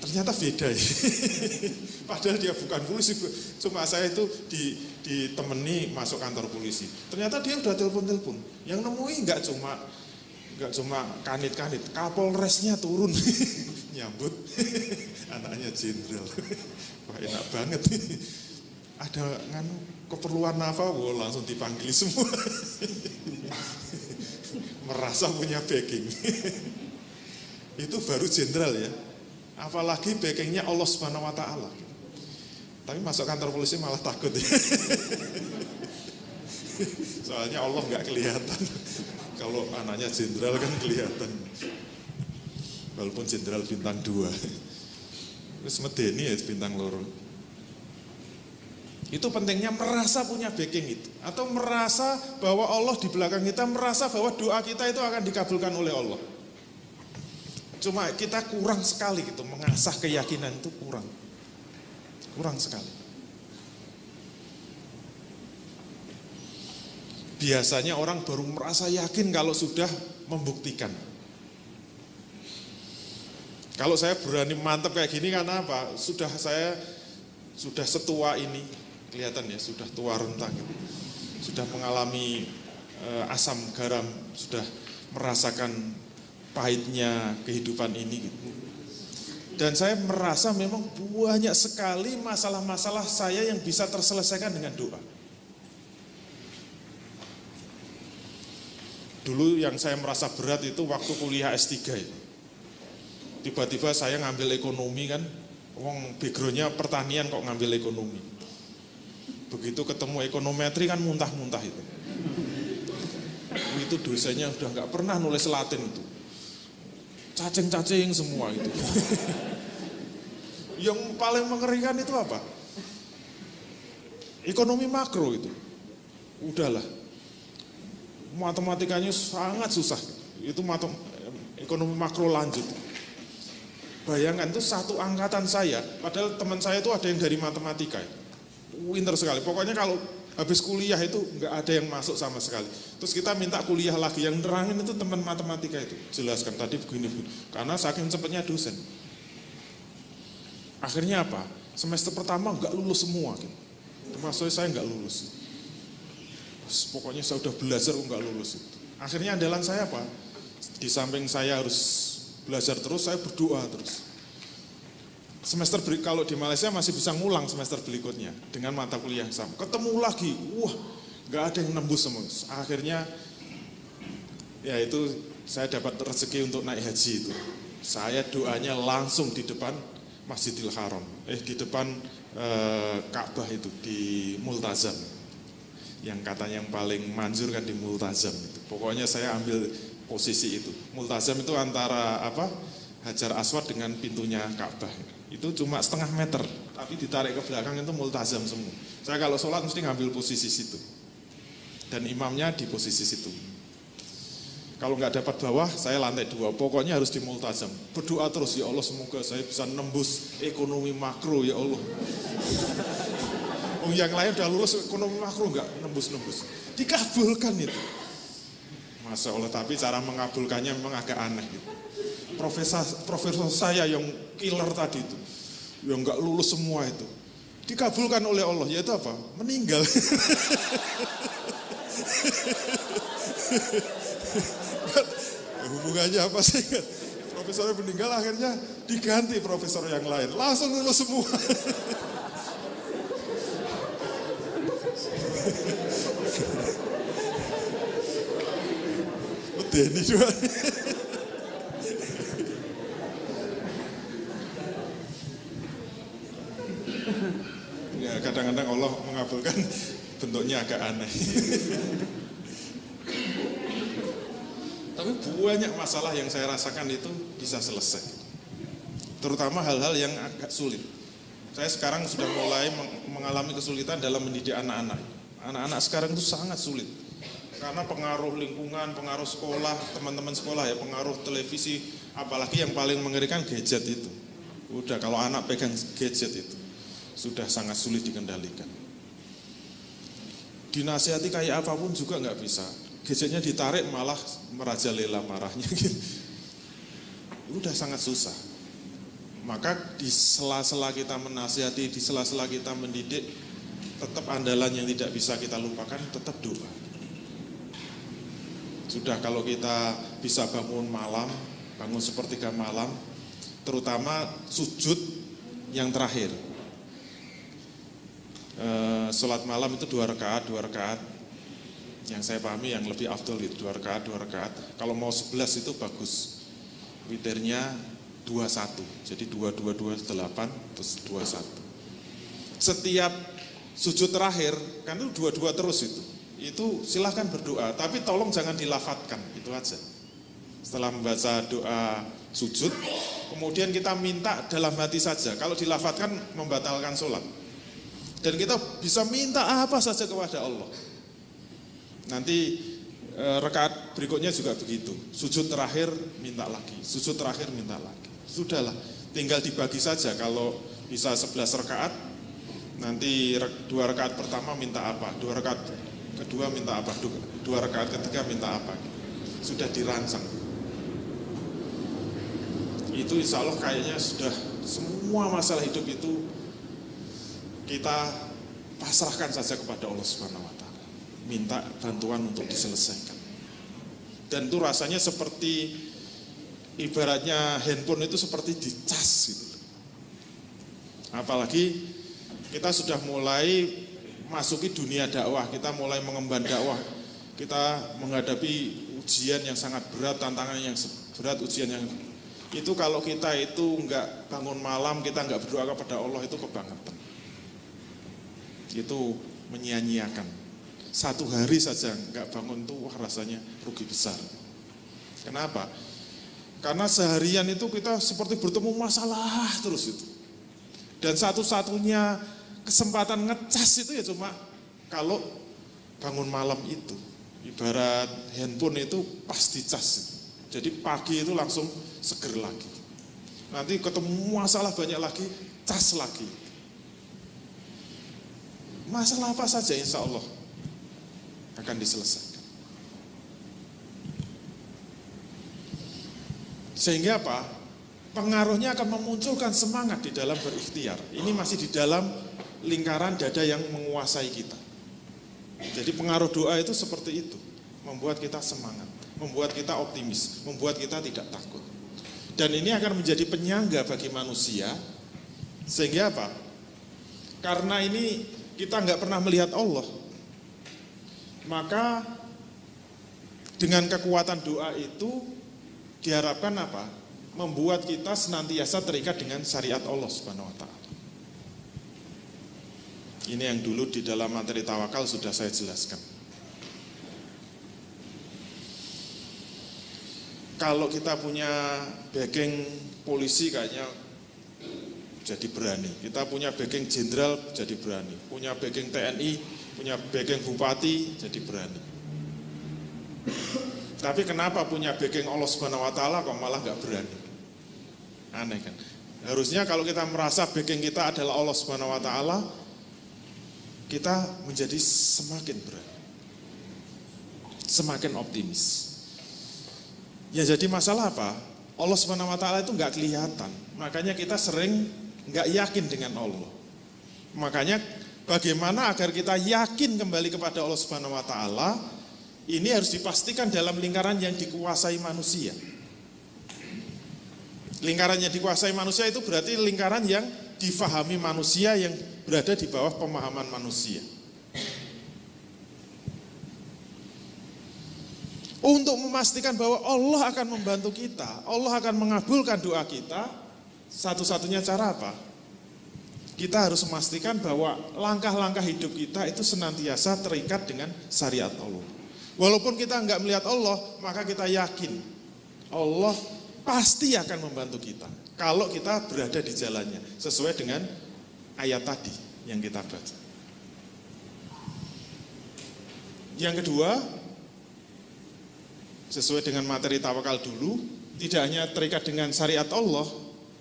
Ternyata beda ya. Padahal dia bukan polisi, cuma saya itu ditemani masuk kantor polisi. Ternyata dia udah telepon-telepon. Yang nemui nggak cuma kanit-kanit, Kapolresnya turun nyambut anaknya jenderal. Wah enak banget. Ada keperluan apa? Langsung dipanggil semua. Merasa punya backing. Itu baru jenderal ya. Apalagi backingnya Allah Subhanahu wa Ta'ala. Tapi masuk kantor polisi malah takut ya. Soalnya Allah nggak kelihatan. Kalau anaknya jenderal kan kelihatan. Walaupun jenderal bintang 2. Terus medeni ya bintang loro. Itu pentingnya merasa punya backing itu. Atau merasa bahwa Allah di belakang kita, merasa bahwa doa kita itu akan dikabulkan oleh Allah. Cuma kita kurang sekali gitu, mengasah keyakinan itu kurang sekali. Biasanya orang baru merasa yakin kalau sudah membuktikan. Kalau saya berani mantap kayak gini karena apa? Sudah setua ini, kelihatan ya, sudah tua renta gitu. Sudah mengalami asam garam, sudah merasakan pahitnya kehidupan ini gitu. Dan saya merasa memang banyak sekali masalah-masalah saya yang bisa terselesaikan dengan doa. Dulu yang saya merasa berat itu waktu kuliah S3 itu. Tiba-tiba saya ngambil ekonomi kan, backgroundnya pertanian kok ngambil ekonomi. Begitu ketemu ekonometri kan muntah-muntah itu. Itu dosanya udah nggak pernah nulis Latin itu. Cacing-cacing semua itu. Yang paling mengerikan itu apa? Ekonomi makro itu. Udahlah. Matematikanya sangat susah. Itu ekonomi makro lanjut. Bayangkan itu satu angkatan saya, padahal teman saya itu ada yang dari matematika. Pinter sekali. Pokoknya kalau habis kuliah itu nggak ada yang masuk sama sekali. Terus kita minta kuliah lagi, yang nerangin itu teman matematika itu. Jelaskan tadi begini. Karena saking cepatnya dosen. Akhirnya apa? Semester pertama nggak lulus semua. Gitu. Termasuk saya nggak lulus. Terus pokoknya saya udah belajar nggak lulus. Gitu. Akhirnya andalan saya apa? Di samping saya harus belajar terus, saya berdoa terus. Semester kalau di Malaysia masih bisa ngulang semester berikutnya dengan mata kuliah sama. Ketemu lagi, wah nggak ada yang nembus semua. Akhirnya ya itu saya dapat rezeki untuk naik haji itu. Saya doanya langsung di depan Masjidil Haram, di depan Ka'bah itu di Multazam. Yang katanya yang paling manjur kan di Multazam itu. Pokoknya saya ambil posisi itu. Multazam itu antara Hajar Aswad dengan pintunya Ka'bah. Itu cuma setengah meter, tapi ditarik ke belakang itu multazam semua. Saya kalau sholat mesti ngambil posisi situ. Dan imamnya di posisi situ. Kalau nggak dapat bawah, saya lantai 2. Pokoknya harus di multazam. Berdoa terus, ya Allah semoga saya bisa nembus ekonomi makro, ya Allah. Yang lain udah lulus ekonomi makro nggak nembus-nembus. Dikabulkan itu. Masya Allah, tapi cara mengabulkannya memang agak aneh gitu. Profesor saya yang killer tadi itu, yang nggak lulus semua itu, dikabulkan oleh Allah, yaitu apa? Meninggal. Hubungannya apa sih? Profesornya meninggal, akhirnya diganti profesor yang lain. Langsung lulus semua. Bedeni juga. Ya, kadang-kadang Allah mengabulkan bentuknya agak aneh. Tapi banyak masalah yang saya rasakan itu bisa selesai. Terutama hal-hal yang agak sulit. Saya sekarang sudah mulai mengalami kesulitan dalam mendidik anak-anak. Anak-anak sekarang itu sangat sulit. Karena pengaruh lingkungan, pengaruh sekolah, teman-teman sekolah ya, pengaruh televisi, apalagi yang paling mengerikan gadget itu. Udah kalau anak pegang gadget itu, sudah sangat sulit dikendalikan. Dinasihati kayak apapun juga nggak bisa. Gadgetnya ditarik malah merajalela marahnya gitu. Udah sangat susah. Maka di sela-sela kita menasihati, di sela-sela kita mendidik, tetap andalan yang tidak bisa kita lupakan, tetap doa. Sudah kalau kita bisa bangun malam, bangun sepertiga malam, terutama sujud yang terakhir. Sholat malam itu 2 rakaat. Yang saya pahami yang lebih afdol itu 2 rakaat. Kalau mau 11 itu bagus. Witirnya 21. Jadi 2, 8 terus 21. Setiap sujud terakhir kan itu 22 terus itu. Itu silahkan berdoa, tapi tolong jangan dilafatkan, itu aja. Setelah membaca doa sujud, kemudian kita minta dalam hati saja. Kalau dilafatkan membatalkan sholat. Dan kita bisa minta apa saja kepada Allah. Nanti rakaat berikutnya juga begitu. Sujud terakhir minta lagi, sujud terakhir minta lagi. Sudahlah, tinggal dibagi saja. Kalau bisa 11 rakaat, nanti 2 rakaat pertama minta apa, 2 rakaat kedua minta apa, 2 rakaat ketiga minta apa. Sudah dirancang. Itu insya Allah kayaknya sudah semua masalah hidup itu kita pasrahkan saja kepada Allah Subhanahu wa Ta'ala. Minta bantuan untuk diselesaikan. Dan itu rasanya seperti ibaratnya handphone itu seperti dicas gitu. Apalagi kita sudah mulai masuki dunia dakwah, kita mulai mengemban dakwah, kita menghadapi ujian yang sangat berat, tantangan yang berat, ujian yang itu kalau kita itu enggak bangun malam, kita enggak berdoa kepada Allah, itu kebangetan. Itu menyia-nyiakan. 1 hari saja enggak bangun tuh wah rasanya rugi besar. Kenapa? Karena seharian itu kita seperti bertemu masalah terus itu. Dan satu-satunya kesempatan ngecas itu ya cuma kalau bangun malam itu. Ibarat handphone itu pasti cas. Jadi pagi itu langsung seger lagi. Nanti ketemu masalah banyak lagi, cas lagi. Masalah apa saja insya Allah akan diselesaikan. Sehingga apa? Pengaruhnya akan memunculkan semangat di dalam berikhtiar. Ini masih di dalam lingkaran dada yang menguasai kita. Jadi pengaruh doa itu seperti itu. Membuat kita semangat, membuat kita optimis, membuat kita tidak takut. Dan ini akan menjadi penyangga bagi manusia. Sehingga apa? Karena ini kita nggak pernah melihat Allah. Maka dengan kekuatan doa itu diharapkan apa? Membuat kita senantiasa terikat dengan syariat Allah Subhanahu wa Ta'ala. Ini yang dulu di dalam materi tawakal sudah saya jelaskan. Kalau kita punya backing polisi kayaknya jadi berani. Kita punya backing jenderal jadi berani. Punya backing TNI, punya backing bupati jadi berani. Tapi kenapa punya backing Allah Subhanahu wa Ta'ala kok malah nggak berani? Aneh kan? Harusnya kalau kita merasa backing kita adalah Allah Subhanahu wa Ta'ala, kita menjadi semakin berani, semakin optimis. Ya jadi masalah apa? Allah Subhanahu wa Ta'ala itu nggak kelihatan. Makanya kita sering nggak yakin dengan Allah. Makanya bagaimana agar kita yakin kembali kepada Allah Subhanahu wa Ta'ala? Ini harus dipastikan dalam lingkaran yang dikuasai manusia. Lingkaran yang dikuasai manusia itu berarti lingkaran yang difahami manusia, yang berada di bawah pemahaman manusia. Untuk memastikan bahwa Allah akan membantu kita, Allah akan mengabulkan doa kita, satu-satunya cara apa? Kita harus memastikan bahwa langkah-langkah hidup kita itu senantiasa terikat dengan syariat Allah. Walaupun kita enggak melihat Allah, maka kita yakin Allah pasti akan membantu kita kalau kita berada di jalannya, sesuai dengan ayat tadi yang kita baca. Yang kedua, sesuai dengan materi tawakal dulu, tidak hanya terikat dengan syariat Allah,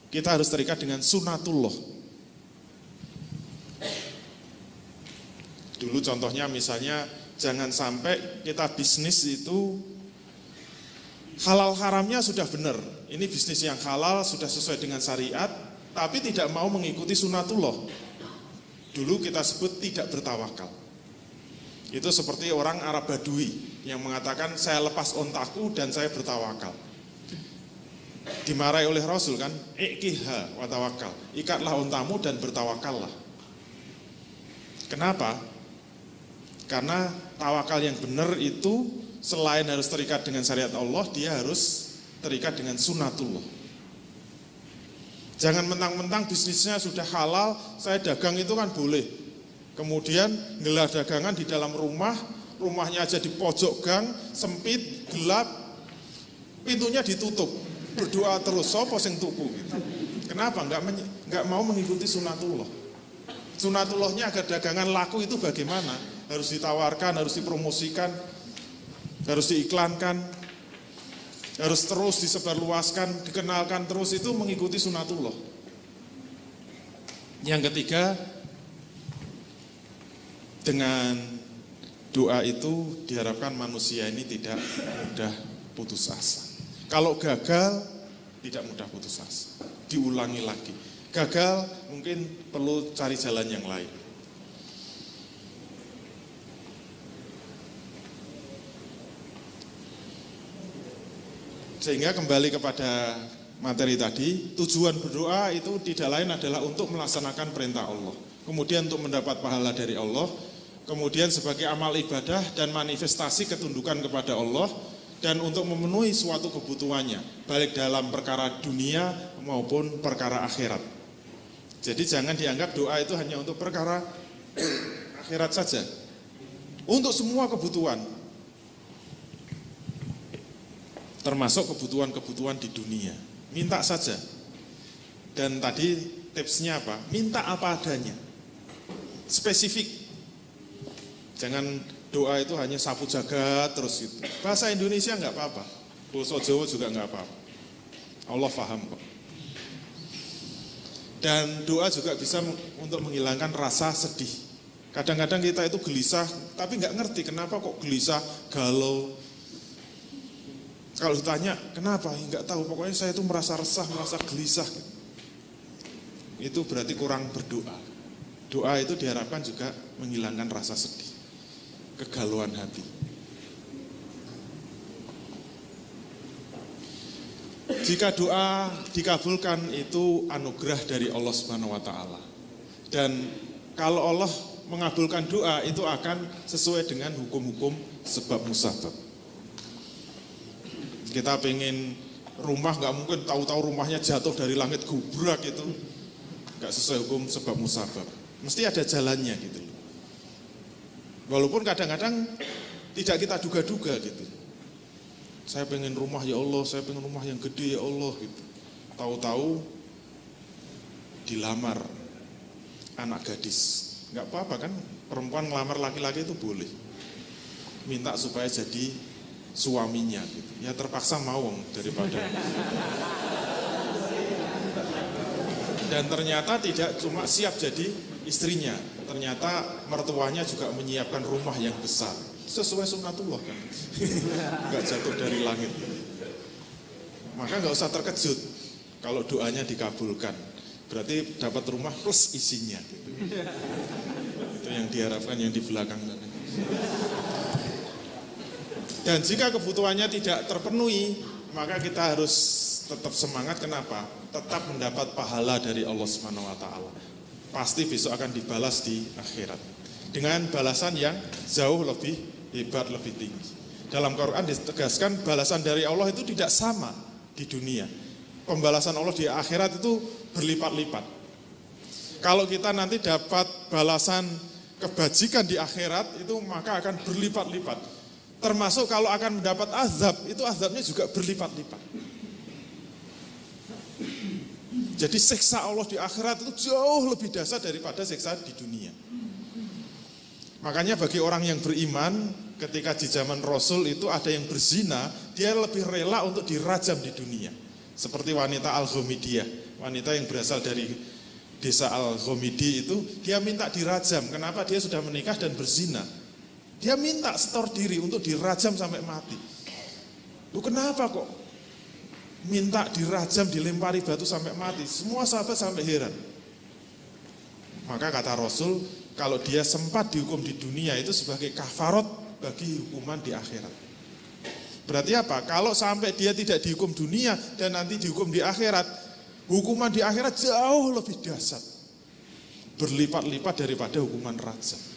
kita harus terikat dengan sunatullah. Dulu contohnya misalnya, jangan sampai kita bisnis itu halal haramnya sudah benar. Ini bisnis yang halal, sudah sesuai dengan syariat, tapi tidak mau mengikuti sunatullah. Dulu kita sebut tidak bertawakal. Itu seperti orang Arab Badui yang mengatakan saya lepas ontaku dan saya bertawakal. Dimarahi oleh Rasul kan, ikiha wa tawakal, ikatlah ontamu dan bertawakallah. Kenapa? Karena tawakal yang benar itu selain harus terikat dengan syariat Allah, dia harus terikat dengan sunatullah. Jangan mentang-mentang bisnisnya sudah halal, saya dagang itu kan boleh. Kemudian gelar dagangan di dalam rumah, rumahnya aja di pojok gang, sempit, gelap, pintunya ditutup, berdoa terus, sopo sing tuku gitu. Kenapa? Enggak mau mengikuti sunatullah. Sunatullahnya agar dagangan laku itu bagaimana? Harus ditawarkan, harus dipromosikan, harus diiklankan, harus terus disebarluaskan, dikenalkan terus, itu mengikuti sunatullah. Yang ketiga, dengan doa itu diharapkan manusia ini tidak mudah putus asa. Kalau gagal, tidak mudah putus asa, diulangi lagi. Gagal mungkin perlu cari jalan yang lain. Sehingga kembali kepada materi tadi, tujuan berdoa itu tidak lain adalah untuk melaksanakan perintah Allah. Kemudian untuk mendapat pahala dari Allah, kemudian sebagai amal ibadah dan manifestasi ketundukan kepada Allah, dan untuk memenuhi suatu kebutuhannya, baik dalam perkara dunia maupun perkara akhirat. Jadi jangan dianggap doa itu hanya untuk perkara akhirat saja. Untuk semua kebutuhan, termasuk kebutuhan-kebutuhan di dunia, minta saja. Dan tadi tipsnya apa? Minta apa adanya, spesifik. Jangan doa itu hanya sapu jagat terus itu. Bahasa Indonesia enggak apa-apa, bahasa Jawa juga enggak apa-apa. Allah paham kok. Dan doa juga bisa untuk menghilangkan rasa sedih. Kadang-kadang kita itu gelisah, tapi enggak ngerti kenapa kok gelisah, galau. Kalau ditanya kenapa, enggak tahu. Pokoknya saya itu merasa resah, merasa gelisah. Itu berarti kurang berdoa. Doa itu diharapkan juga menghilangkan rasa sedih, kegalauan hati. Jika doa dikabulkan itu anugerah dari Allah Subhanahu wa taala. Dan kalau Allah mengabulkan doa itu akan sesuai dengan hukum-hukum sebab musabab. Kita pengen rumah, nggak mungkin tahu-tahu rumahnya jatuh dari langit gubrak itu, nggak sesuai hukum sebab musabab. Mesti ada jalannya gitu. Walaupun kadang-kadang tidak kita duga-duga gitu. Saya pengen rumah ya Allah, saya pengen rumah yang gede ya Allah gitu. Tahu-tahu dilamar anak gadis. Nggak apa-apa kan, perempuan ngelamar laki-laki itu boleh. Minta supaya jadi suaminya gitu. Ya terpaksa mau daripada. Dan ternyata tidak cuma siap jadi istrinya, ternyata mertuanya juga menyiapkan rumah yang besar. Sesuai sunatullah kan. Enggak jatuh dari langit. Maka enggak usah terkejut kalau doanya dikabulkan. Berarti dapat rumah plus isinya gitu. Itu yang diharapkan yang di belakang. Dan jika kebutuhannya tidak terpenuhi, maka kita harus tetap semangat. Kenapa? Tetap mendapat pahala dari Allah Subhanahu wa taala. Pasti besok akan dibalas di akhirat dengan balasan yang jauh lebih hebat, lebih tinggi. Dalam Quran ditegaskan balasan dari Allah itu tidak sama di dunia. Pembalasan Allah di akhirat itu berlipat-lipat. Kalau kita nanti dapat balasan kebajikan di akhirat, itu maka akan berlipat-lipat. Termasuk kalau akan mendapat azab, itu azabnya juga berlipat-lipat. Jadi siksa Allah di akhirat itu jauh lebih dahsyat daripada siksa di dunia. Makanya bagi orang yang beriman, ketika di zaman Rasul itu ada yang berzina, dia lebih rela untuk dirajam di dunia. Seperti wanita Al-Ghamidiyah, wanita yang berasal dari desa Al-Ghamidi itu, dia minta dirajam. Kenapa? Dia sudah menikah dan berzina. Dia minta setor diri untuk dirajam sampai mati. Lu kenapa kok minta dirajam, dilempari batu sampai mati? Semua sahabat sampai heran. Maka kata Rasul, kalau dia sempat dihukum di dunia itu sebagai kafarat bagi hukuman di akhirat. Berarti apa? Kalau sampai dia tidak dihukum dunia dan nanti dihukum di akhirat, hukuman di akhirat jauh lebih dahsyat, berlipat-lipat daripada hukuman rajam.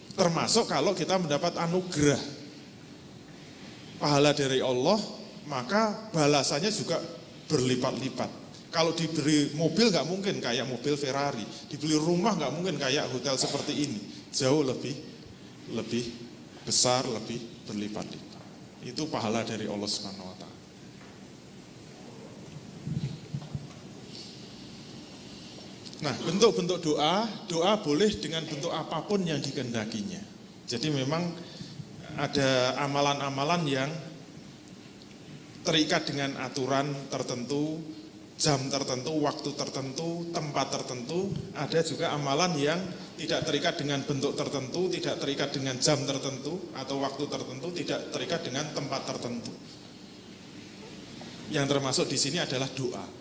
Termasuk kalau kita mendapat anugerah pahala dari Allah, maka balasannya juga berlipat-lipat. Kalau diberi mobil nggak mungkin kayak mobil Ferrari, dibeli rumah nggak mungkin kayak hotel seperti ini, jauh lebih besar, lebih berlipat-lipat. Itu pahala dari Allah Subhanahu wa taala. Nah, bentuk-bentuk doa boleh dengan bentuk apapun yang dikehendakinya. Jadi memang ada amalan-amalan yang terikat dengan aturan tertentu, jam tertentu, waktu tertentu, tempat tertentu. Ada juga amalan yang tidak terikat dengan bentuk tertentu, tidak terikat dengan jam tertentu atau waktu tertentu, tidak terikat dengan tempat tertentu. Yang termasuk di sini adalah doa.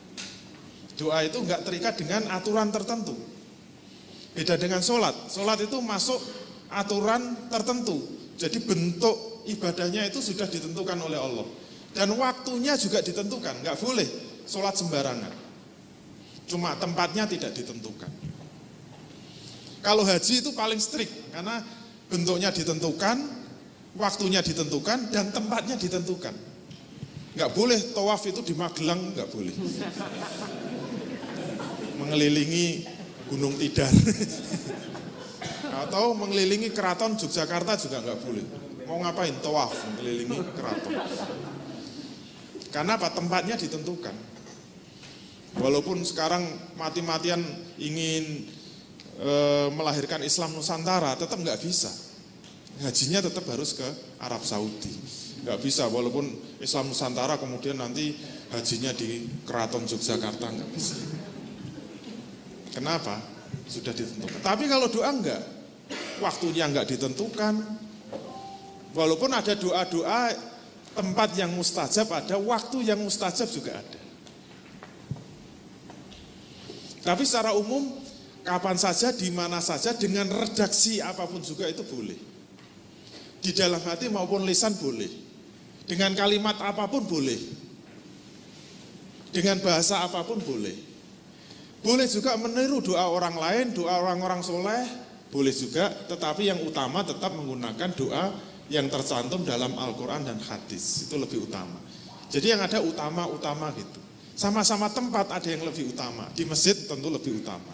Doa itu enggak terikat dengan aturan tertentu. Beda dengan sholat. Sholat itu masuk aturan tertentu. Jadi bentuk ibadahnya itu sudah ditentukan oleh Allah. Dan waktunya juga ditentukan. Enggak boleh sholat sembarangan. Cuma tempatnya tidak ditentukan. Kalau haji itu paling strict. Karena bentuknya ditentukan, waktunya ditentukan, dan tempatnya ditentukan. Enggak boleh tawaf itu di Magelang, enggak boleh. Mengelilingi Gunung Tidar atau mengelilingi keraton Yogyakarta juga nggak boleh. Mau ngapain? Tawaf mengelilingi keraton. Karena apa? Tempatnya ditentukan. Walaupun sekarang mati-matian ingin melahirkan Islam Nusantara, tetap nggak bisa. Hajinya tetap harus ke Arab Saudi. Nggak bisa, walaupun Islam Nusantara kemudian nanti hajinya di keraton Yogyakarta, nggak bisa. Kenapa? Sudah ditentukan. Tapi kalau doa enggak, waktunya enggak ditentukan. Walaupun ada doa-doa tempat yang mustajab ada, waktu yang mustajab juga ada. Tapi secara umum, kapan saja, di mana saja, dengan redaksi apapun juga itu boleh. Di dalam hati maupun lisan boleh. Dengan kalimat apapun boleh. Dengan bahasa apapun boleh. Boleh juga meniru doa orang lain, doa orang-orang soleh, boleh juga, tetapi yang utama tetap menggunakan doa yang tercantum dalam Al-Quran dan hadis, itu lebih utama. Jadi yang ada utama-utama gitu. Sama-sama tempat ada yang lebih utama, di masjid tentu lebih utama.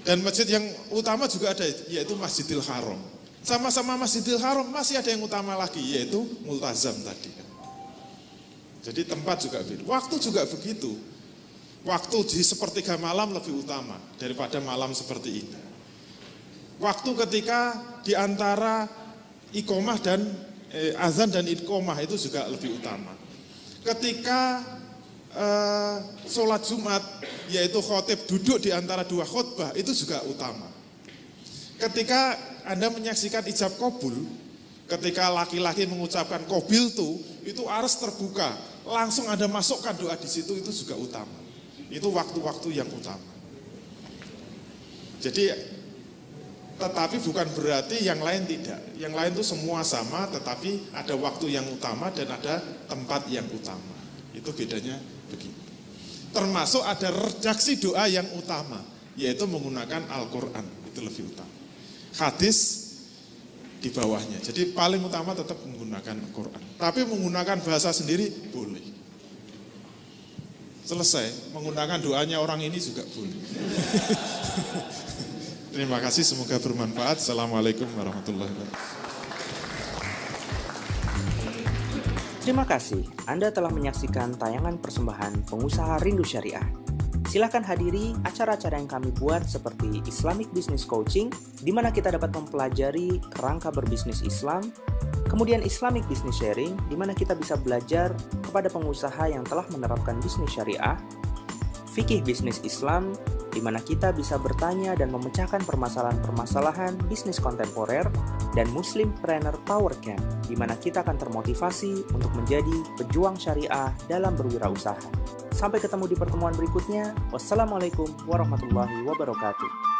Dan masjid yang utama juga ada, yaitu Masjidil Haram. Sama-sama Masjidil Haram masih ada yang utama lagi, yaitu multazam tadi. Jadi tempat juga beda, waktu juga begitu. Waktu di sepertiga malam lebih utama daripada malam seperti ini. Waktu ketika di antara iqomah dan azan dan iqomah itu juga lebih utama. Ketika sholat Jumat, yaitu khotib duduk di antara dua khutbah, itu juga utama. Ketika Anda menyaksikan ijab qabul, ketika laki-laki mengucapkan qabiltu, itu aras terbuka, langsung Anda masukkan doa di situ, itu juga utama. Itu waktu-waktu yang utama. Jadi Tetapi bukan berarti yang lain tidak. Yang lain itu semua sama, tetapi ada waktu yang utama dan ada tempat yang utama. Itu bedanya begitu. Termasuk ada redaksi doa yang utama, yaitu menggunakan Al-Quran. Itu lebih utama. Hadis di bawahnya. Jadi paling utama tetap menggunakan Al-Quran. Tapi menggunakan bahasa sendiri boleh. Selesai, menggunakan doanya orang ini juga boleh. Terima kasih, semoga bermanfaat. Assalamualaikum warahmatullahi wabarakatuh. Terima kasih, Anda telah menyaksikan tayangan persembahan Pengusaha Rindu Syariah. Silakan hadiri acara-acara yang kami buat seperti Islamic Business Coaching, di mana kita dapat mempelajari kerangka berbisnis Islam, kemudian Islamic Business Sharing, di mana kita bisa belajar kepada pengusaha yang telah menerapkan bisnis syariah, Fikih Bisnis Islam, di mana kita bisa bertanya dan memecahkan permasalahan-permasalahan bisnis kontemporer, dan Muslimpreneur Power Camp, di mana kita akan termotivasi untuk menjadi pejuang syariah dalam berwirausaha. Sampai ketemu di pertemuan berikutnya. Wassalamualaikum warahmatullahi wabarakatuh.